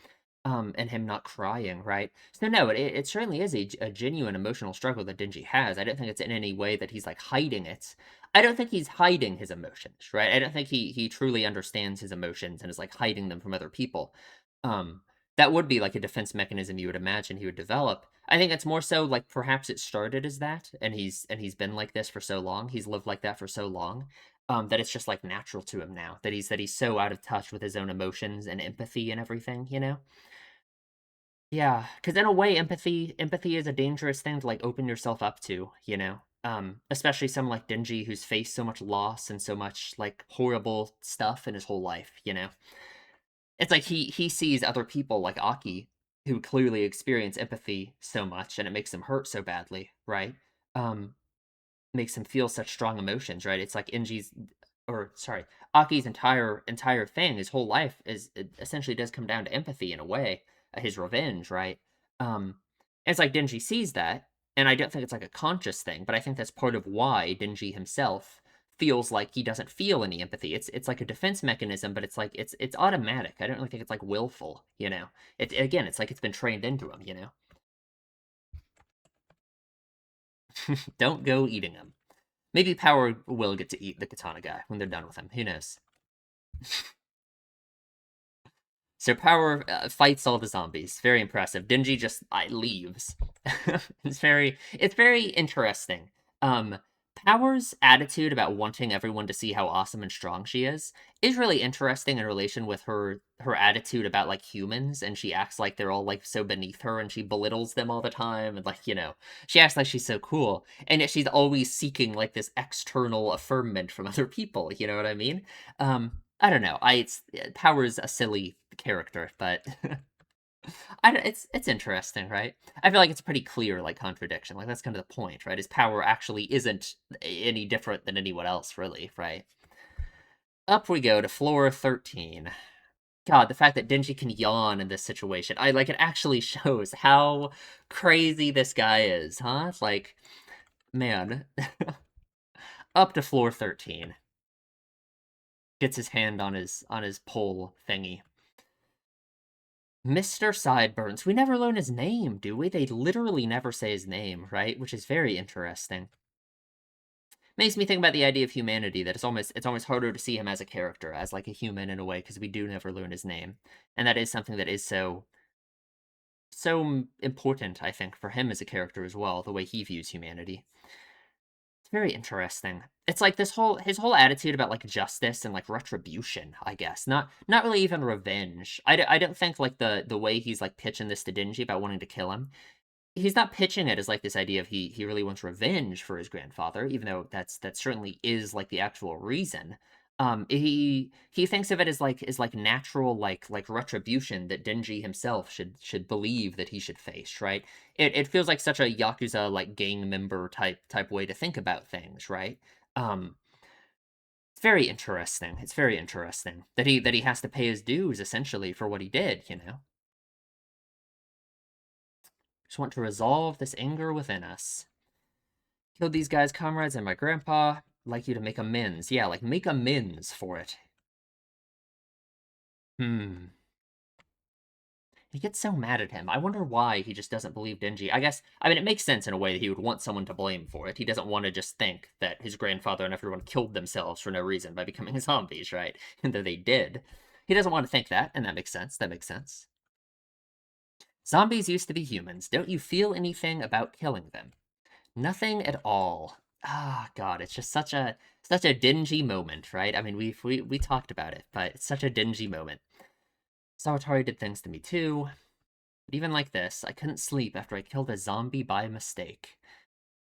And him not crying, right? So no, it certainly is a genuine emotional struggle that Denji has. I don't think it's in any way that he's like hiding it. I don't think he's hiding his emotions, right? I don't think he truly understands his emotions and is like hiding them from other people. Um, that would be like a defense mechanism you would imagine he would develop. I think it's more so like perhaps it started as that, and he's been like this for so long. He's lived like that for so long. That it's just like natural to him now that he's so out of touch with his own emotions and empathy and everything, you know? Yeah, because in a way, empathy is a dangerous thing to like open yourself up to, you know. Especially someone like Denji who's faced so much loss and so much like horrible stuff in his whole life, you know. It's like he sees other people like Aki who clearly experience empathy so much and it makes them hurt so badly, right? Um, makes him feel such strong emotions, right? It's like Inji's or sorry, Aki's entire thing, his whole life is it essentially does come down to empathy in a way, his revenge, right? And it's like Denji sees that, and I don't think it's like a conscious thing, but I think that's part of why Denji himself feels like he doesn't feel any empathy. It's like a defense mechanism, but it's like it's automatic. I don't really think it's like willful, you know. It again, it's like it's been trained into him, you know. Don't go eating him. Maybe Power will get to eat the Katana guy when they're done with him. Who knows? So Power fights all the zombies. Very impressive. Denji just leaves. It's very interesting. Um, Power's attitude about wanting everyone to see how awesome and strong she is really interesting in relation with her attitude about like humans, and she acts like they're all like so beneath her, and she belittles them all the time, and like you know, she acts like she's so cool, and yet she's always seeking like this external affirmation from other people. You know what I mean? I don't know. Power's a silly character, but it's interesting, right? I feel like it's a pretty clear like contradiction. Like that's kind of the point, right? His power actually isn't any different than anyone else, really, right? Up we go to floor 13. God, the fact that Denji can yawn in this situation, I like it actually shows how crazy this guy is, huh? It's like, man, up to floor 13. Gets his hand on his pole thingy. Mr. Sideburns. We never learn his name, do we? They literally never say his name, right? Which is very interesting. Makes me think about the idea of humanity, that it's almost harder to see him as a character, as like a human in a way, because we do never learn his name. And that is something that is so important, I think, for him as a character as well, the way he views humanity. It's very interesting. It's like his whole attitude about like justice and like retribution, I guess. Not really even revenge. I don't think like the way he's like pitching this to Dingy about wanting to kill him, he's not pitching it as like this idea of he really wants revenge for his grandfather, even though that certainly is like the actual reason. He thinks of it as like natural like retribution that Denji himself should believe that he should face, right? It feels like such a Yakuza like gang member type way to think about things, right? Um, it's very interesting. It's very interesting that he has to pay his dues essentially for what he did, you know. Just want to resolve this anger within us. Killed these guys, comrades, and my grandpa. Like you to make amends. Yeah, like make amends for it. Hmm. He gets so mad at him. I wonder why he just doesn't believe Denji. I mean, it makes sense in a way that he would want someone to blame for it. He doesn't want to just think that his grandfather and everyone killed themselves for no reason by becoming zombies, right? And that they did. He doesn't want to think that, and that makes sense. That makes sense. Zombies used to be humans. Don't you feel anything about killing them? Nothing at all. Ah, God, it's just such a dingy moment, right? I mean, we talked about it, but it's such a dingy moment. Sawatari did things to me too. But even like this, I couldn't sleep after I killed a zombie by mistake.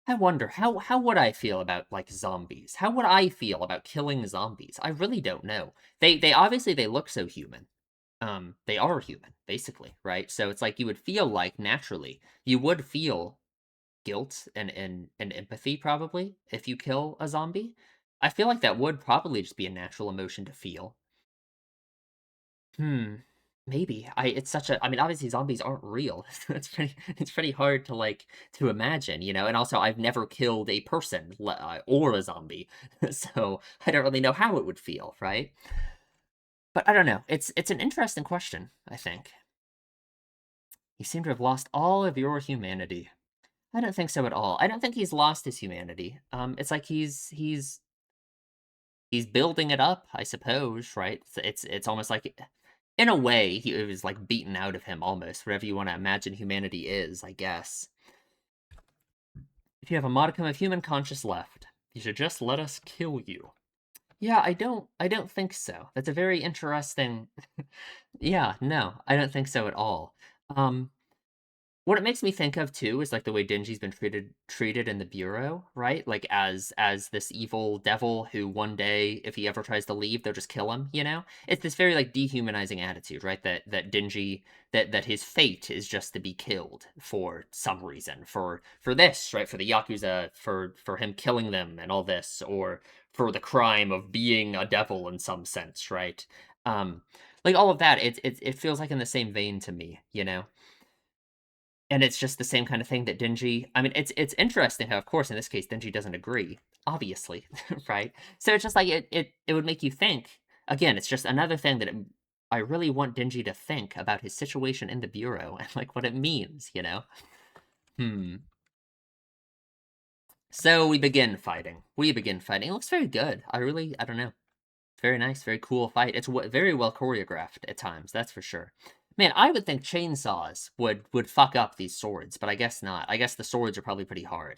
I wonder how would I feel about like zombies? How would I feel about killing zombies? I really don't know. They obviously they look so human. They are human, basically, right? So it's like you would feel like naturally you would feel guilt and empathy probably if you kill a zombie. I feel like that would probably just be a natural emotion to feel. Hmm. Maybe. It's such a I mean obviously zombies aren't real. It's pretty hard to like to imagine, you know. And also I've never killed a person or a zombie. So I don't really know how it would feel, right? But I don't know. It's an interesting question, I think. You seem to have lost all of your humanity. I don't think so at all. I don't think he's lost his humanity. It's like he's building it up, I suppose, right? It's almost like, in a way, it was like beaten out of him almost. Whatever you want to imagine humanity is, I guess. If you have a modicum of human conscience left, you should just let us kill you. Yeah, I don't think so. That's a very interesting. Yeah, no, I don't think so at all. Um, What it makes me think of too is like the way Denji's been treated in the bureau, right? Like as this evil devil who one day, if he ever tries to leave, they'll just kill him, you know? It's this very like dehumanizing attitude, right? That Denji that his fate is just to be killed for some reason. For this, right? For the Yakuza, for him killing them and all this, or for the crime of being a devil in some sense, right? Um like all of that, it feels like in the same vein to me, you know? And it's just the same kind of thing that Denji. I mean, it's interesting how, of course, in this case, Denji doesn't agree, obviously, right? So it's just like it would make you think. Again, it's just another thing that I really want Denji to think about his situation in the bureau and like what it means, you know? Hmm. So we begin fighting. We begin fighting. It looks very good. I don't know. Very nice, very cool fight. It's very well choreographed at times, that's for sure. Man, I would think chainsaws would fuck up these swords, but I guess not. I guess the swords are probably pretty hard.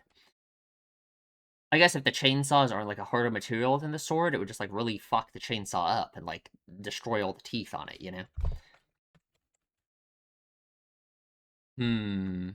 I guess if the chainsaws are like a harder material than the sword, it would just like really fuck the chainsaw up and like destroy all the teeth on it, you know? Hmm.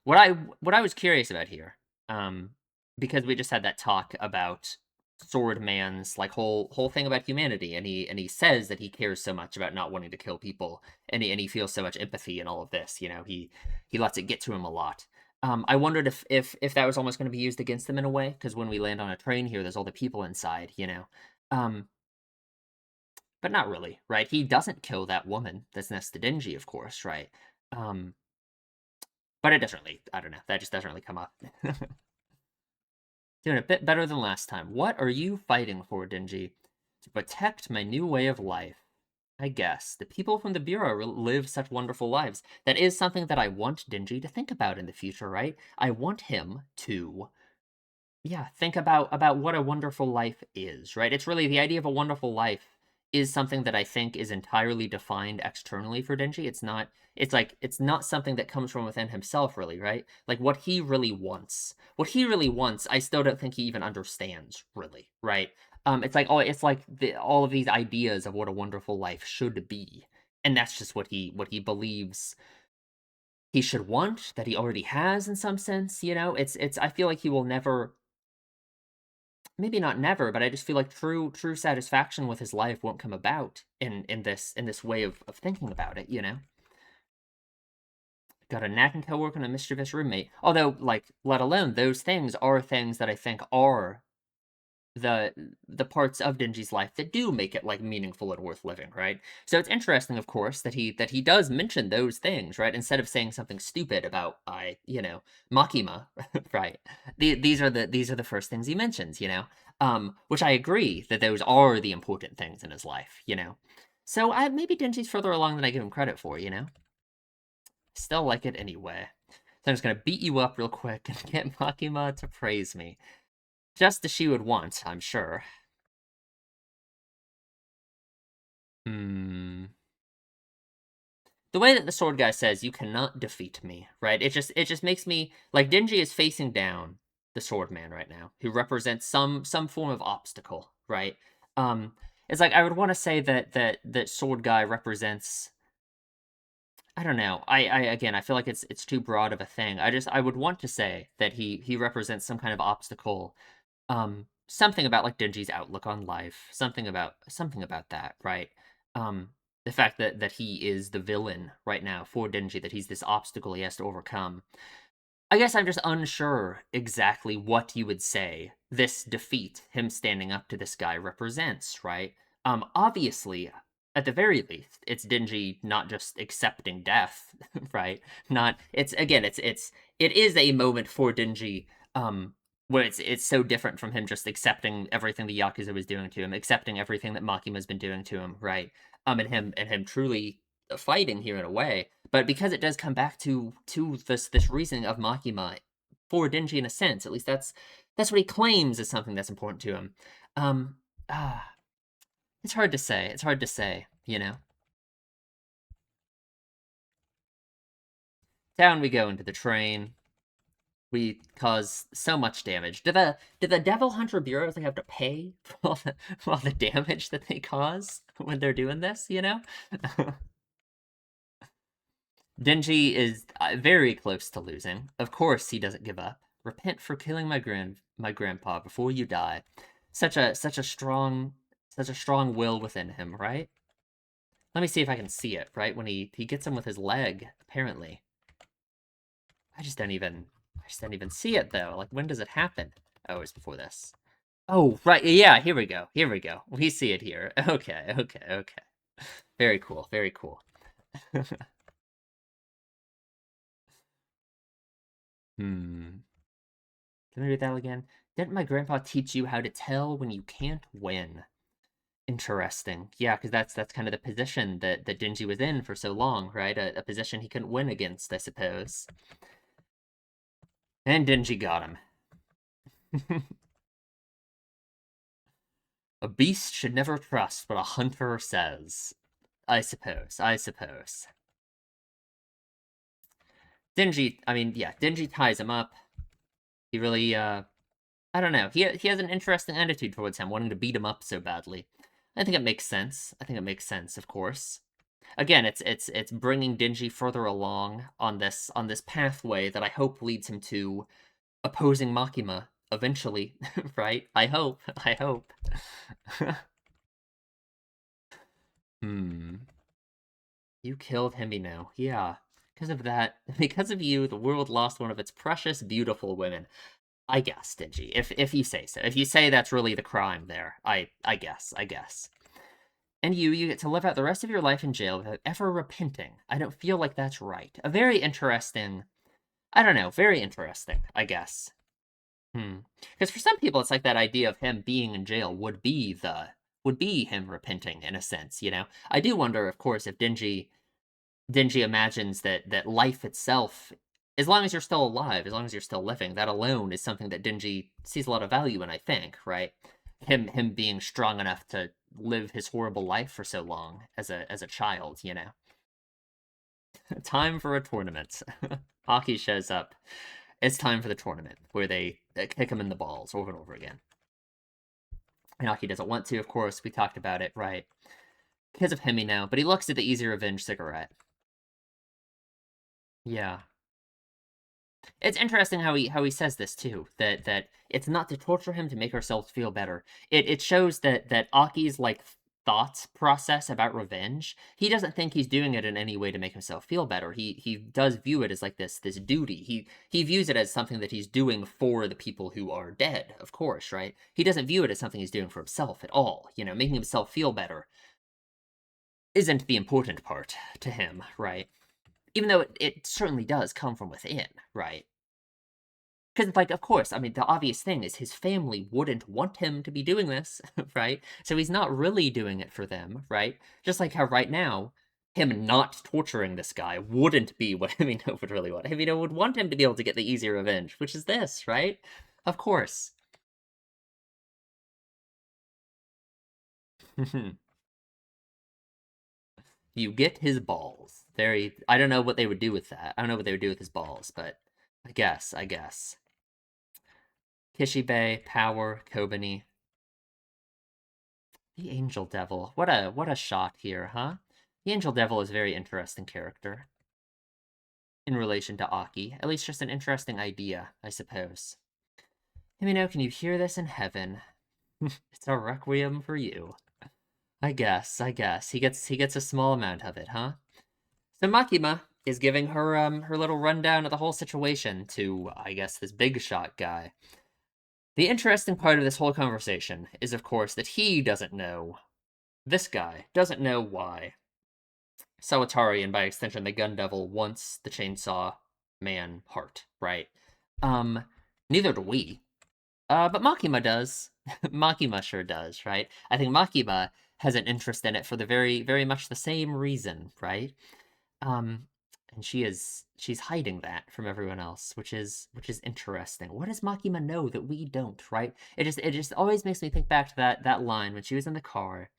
What I was curious about here, um, because we just had that talk about Sword Man's like whole thing about humanity, and he says that he cares so much about not wanting to kill people, and he feels so much empathy in all of this. You know, he lets it get to him a lot. I wondered if that was almost going to be used against him in a way, because when we land on a train here, there's all the people inside. You know, um, but not really, right? He doesn't kill that woman that's next to Denji, of course, right? Um, but it doesn't really, I don't know, that just doesn't really come up. Doing a bit better than last time. What are you fighting for, Denji? To protect my new way of life. I guess. The people from the Bureau live such wonderful lives. That is something that I want Dingy to think about in the future, right? I want him to, yeah, think about what a wonderful life is, right? It's really the idea of a wonderful life is something that I think is entirely defined externally for Denji. It's not something that comes from within himself, really, right? Like what he really wants, I still don't think he even understands, really, right? All of these ideas of what a wonderful life should be, and that's just what he believes he should want, that he already has in some sense. It's I feel like he will never, maybe not never, but I just feel like true satisfaction with his life won't come about in this way of thinking about it. Got a nagging coworker and a mischievous roommate. Although, like, let alone those things are things that I think are the the parts of Dingy's life that do make it, like, meaningful and worth living, right? So it's interesting, of course, that he does mention those things, right? Instead of saying something stupid about Makima, right? These are the first things he mentions. Which I agree that those are the important things in his life. So maybe Dingy's further along than I give him credit for. Still like it anyway. So I'm just gonna beat you up real quick and get Makima to praise me. Just as she would want, I'm sure. Hmm. The way that the sword guy says, "You cannot defeat me," right? It just makes me like Denji is facing down the sword man right now, who represents some form of obstacle, right? Um, it's like I would want to say that sword guy represents. I don't know. I again, I feel like it's too broad of a thing. I would want to say that he represents some kind of obstacle, something about like Denji's outlook on life, something about that, right? um the fact that he is the villain right now for Denji, that he's this obstacle he has to overcome. I guess I'm just unsure exactly what you would say this defeat, him standing up to this guy, represents, right? Obviously, at the very least, it's Denji not just accepting death, right? Not it's again, it is a moment for Denji, where it's so different from him just accepting everything the Yakuza was doing to him, accepting everything that Makima's been doing to him, right? And him truly fighting here in a way. But because it does come back to this reasoning of Makima for Denji in a sense, at least that's what he claims is something that's important to him. Um, ah, it's hard to say. It's hard to say. Down we go into the train. We cause so much damage. Do the Devil Hunter bureaus like have to pay for all the damage that they cause when they're doing this? Denji is very close to losing. Of course, he doesn't give up. Repent for killing my grandpa before you die. Such a strong will within him, right? Let me see if I can see it. Right when he gets him with his leg, apparently. I just don't even see it though. Like, when does it happen? Oh, it's before this. Oh, right. Yeah, here we go. Here we go. We see it here. Okay, okay, okay. Very cool. Very cool. Hmm. Can I read that again? Didn't my grandpa teach you how to tell when you can't win? Interesting. Yeah, because that's kind of the position that Dingy was in for so long, right? A position he couldn't win against, I suppose. And Dingy got him. A beast should never trust what a hunter says. I suppose. I suppose. Dingy, I mean, yeah, Dingy ties him up. He really, I don't know. He has an interesting attitude towards him, wanting to beat him up so badly. I think it makes sense. I think it makes sense, of course. Again, it's bringing Dingy further along on this pathway that I hope leads him to opposing Makima eventually, right? I hope. I hope. Hmm. You killed Himino. Yeah. Because of that, because of you, the world lost one of its precious, beautiful women. I guess, Dingy. If you say so. If you say that's really the crime there, I guess. I guess. And you get to live out the rest of your life in jail without ever repenting. I don't feel like that's right. A very interesting, I don't know, very interesting, I guess. Because for some people, it's like that idea of him being in jail would be would be him repenting in a sense, you know. I do wonder, of course, if Denji imagines that life itself, as long as you're still alive, as long as you're still living, that alone is something that Denji sees a lot of value in, I think, right? Him being strong enough to live his horrible life for so long as a child, you know. Time for a tournament. Aki shows up. It's time for the tournament where they kick him in the balls over and over again. And Aki doesn't want to, of course. We talked about it, right? Because of Hemi now, but he looks at the Easy Revenge cigarette. Yeah. It's interesting how he says this too, that it's not to torture him to make ourselves feel better. It shows that Aki's like thoughts process about revenge. He doesn't think he's doing it in any way to make himself feel better. He does view it as like this duty. He views it as something that he's doing for the people who are dead, of course, right? He doesn't view it as something he's doing for himself at all. You know, making himself feel better isn't the important part to him, right? Even though it certainly does come from within, right? Because, like, of course, I mean, the obvious thing is his family wouldn't want him to be doing this, right? So he's not really doing it for them, right? Just like how right now, him not torturing this guy wouldn't be what Himino would really want. Himino would want him to be able to get the easy revenge, which is this, right? Of course. You get his balls. Very. I don't know what they would do with that. I don't know what they would do with his balls, but I guess. Kishibe, Power, Kobani. The Angel Devil. What a shot here, huh? The Angel Devil is a very interesting character in relation to Aki. At least just an interesting idea, I suppose. Himino, can you hear this in heaven? It's a requiem for you. I guess. He gets a small amount of it, huh? So Makima is giving her little rundown of the whole situation to, I guess, this big shot guy. The interesting part of this whole conversation is, of course, that he doesn't know. This guy doesn't know why Sawatari, and by extension the Gun Devil, wants the Chainsaw Man heart, right? Um, Neither do we. But Makima does. Makima sure does, right? I think Makima has an interest in it for the very much the same reason, right? Um, and she's hiding that from everyone else, which is interesting. What does Makima know that we don't, right? It just always makes me think back to that line when she was in the car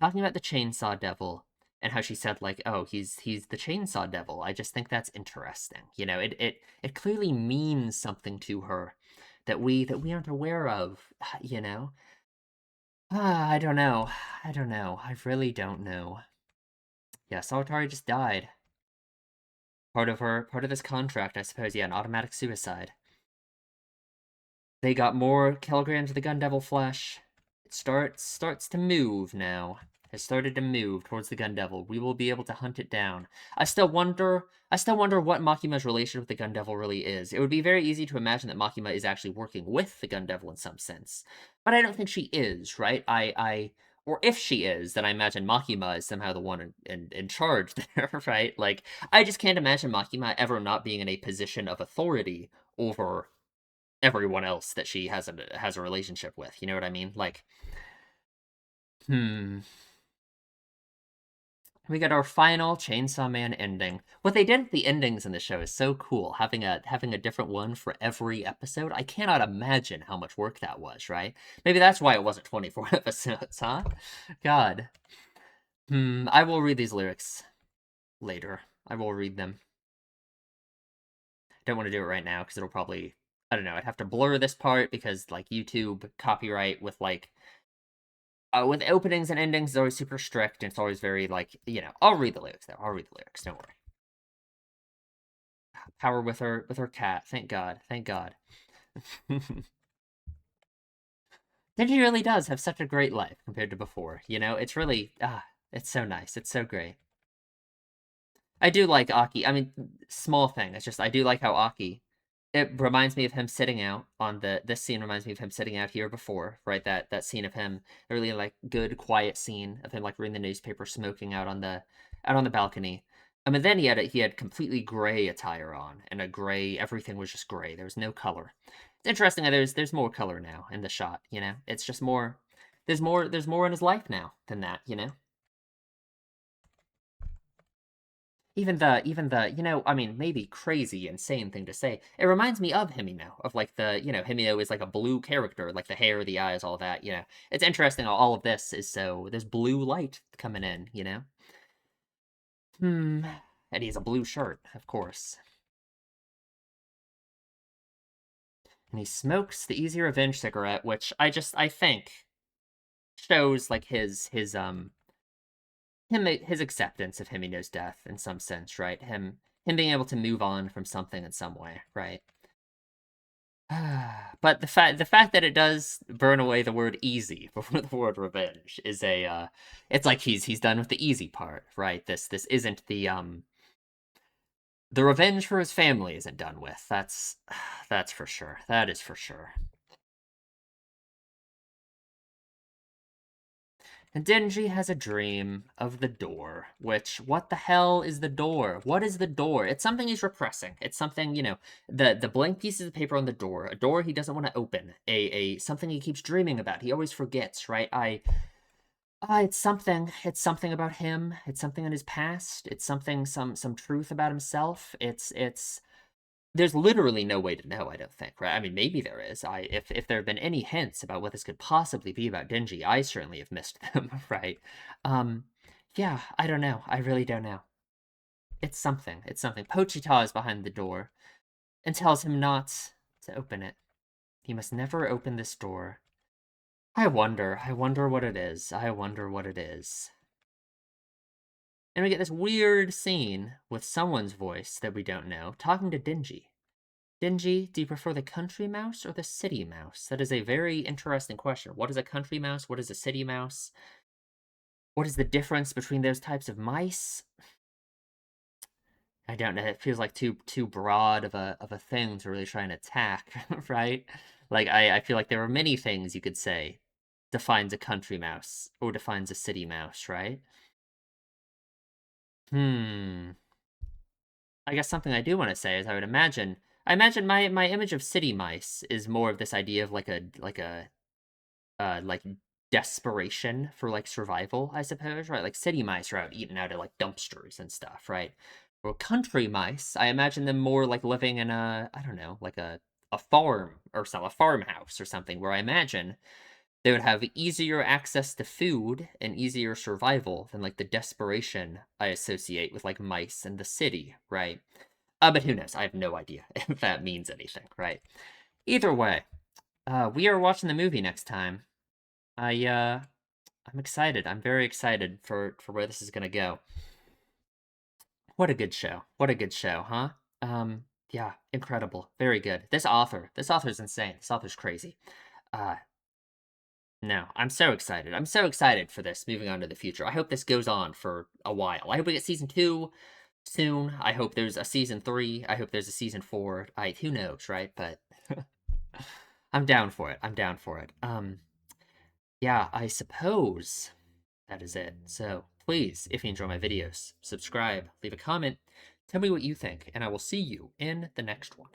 talking about the chainsaw devil and how she said like, oh, he's the chainsaw devil. I just think that's interesting. You know, it clearly means something to her that we aren't aware of, you know. I don't know. I really don't know. Yeah, Sawatari just died. Part of this contract, I suppose. Yeah, an automatic suicide. They got more kilograms of the Gun Devil flesh. It starts to move now. Has started to move towards the Gun Devil. We will be able to hunt it down. I still wonder what Makima's relation with the Gun Devil really is. It would be very easy to imagine that Makima is actually working with the Gun Devil in some sense. But I don't think she is, right? Or if she is, then I imagine Makima is somehow the one in charge there, right? Like, I just can't imagine Makima ever not being in a position of authority over everyone else that she has a relationship with. You know what I mean? Like, hmm. We got our final Chainsaw Man ending. What they did with the endings in the show is so cool. Having a different one for every episode. I cannot imagine how much work that was, right? Maybe that's why it wasn't 24 episodes, huh? God. I will read these lyrics later. I will read them. Don't want to do it right now because it'll probably, I don't know, I'd have to blur this part because like YouTube copyright with openings and endings is always super strict, and it's always very like, I'll read the lyrics though. I'll read the lyrics. Don't worry. Power with her cat. Thank God. Thank God. Denji really does have such a great life compared to before. It's really it's so nice. It's so great. I do like Aki. I mean, small thing. It's just I do like how Aki. It reminds me of him sitting out on this scene reminds me of him sitting out here before, right? That scene of him, a really like good quiet scene of him like reading the newspaper, smoking out on the balcony. I mean, then he had completely gray attire on, and a gray everything was just gray. There was no color. It's interesting that there's more color now in the shot. It's just more. there's more in his life now than that, you know? Even the, I mean, maybe crazy, insane thing to say. It reminds me of Himino, of like Himino is like a blue character, like the hair, the eyes, all that. It's interesting all of this is so there's blue light coming in. Hmm. And he's a blue shirt, of course. And he smokes the Easy Revenge cigarette, which I think shows like his acceptance of Himino's death in some sense, right? Him being able to move on from something in some way, right? But the fact that it does burn away the word easy before the word revenge is it's like he's done with the easy part, right? This isn't the revenge for his family isn't done with. That's for sure. That is for sure. And Denji has a dream of the door, which, what the hell is the door? What is the door? It's something he's repressing. It's something, the blank pieces of paper on the door, a door he doesn't want to open, something he keeps dreaming about. He always forgets, right? It's something about him. It's something in his past. It's something, some truth about himself. There's literally no way to know, I don't think, right? I mean, maybe there is. If there have been any hints about what this could possibly be about Denji, I certainly have missed them, right? Um, yeah, I don't know. I really don't know. It's something. It's something. Pochita is behind the door and tells him not to open it. He must never open this door. I wonder what it is. I wonder what it is. And we get this weird scene with someone's voice that we don't know talking to Denji. Dingy, do you prefer the country mouse or the city mouse? That is a very interesting question. What is a country mouse? What is a city mouse? What is the difference between those types of mice? I don't know. It feels like too broad of a thing to really try and attack, right? Like I feel like there are many things you could say defines a country mouse or defines a city mouse, right? Hmm. I guess something I do want to say is I imagine my image of city mice is more of this idea of like desperation for like survival, I suppose, right? Like city mice are out eating out of like dumpsters and stuff, right? Or country mice, I imagine them more like living in I don't know, like a farm or a farmhouse or something, where I imagine they would have easier access to food and easier survival than like the desperation I associate with like mice in the city, right? But who knows? I have no idea if that means anything, right? Either way, we are watching the movie next time. I'm excited. I'm very excited for where this is gonna go. What a good show. What a good show, huh? Yeah, incredible. Very good. This author's insane. This author's crazy. Uh, no, I'm so excited. I'm so excited for this moving on to the future. I hope this goes on for a while. I hope we get season 2 soon. I hope there's a season 3. I hope there's a season 4. Who knows, right? But I'm down for it. I'm down for it. Yeah, I suppose that is it. So please, if you enjoy my videos, subscribe, leave a comment, tell me what you think, and I will see you in the next one.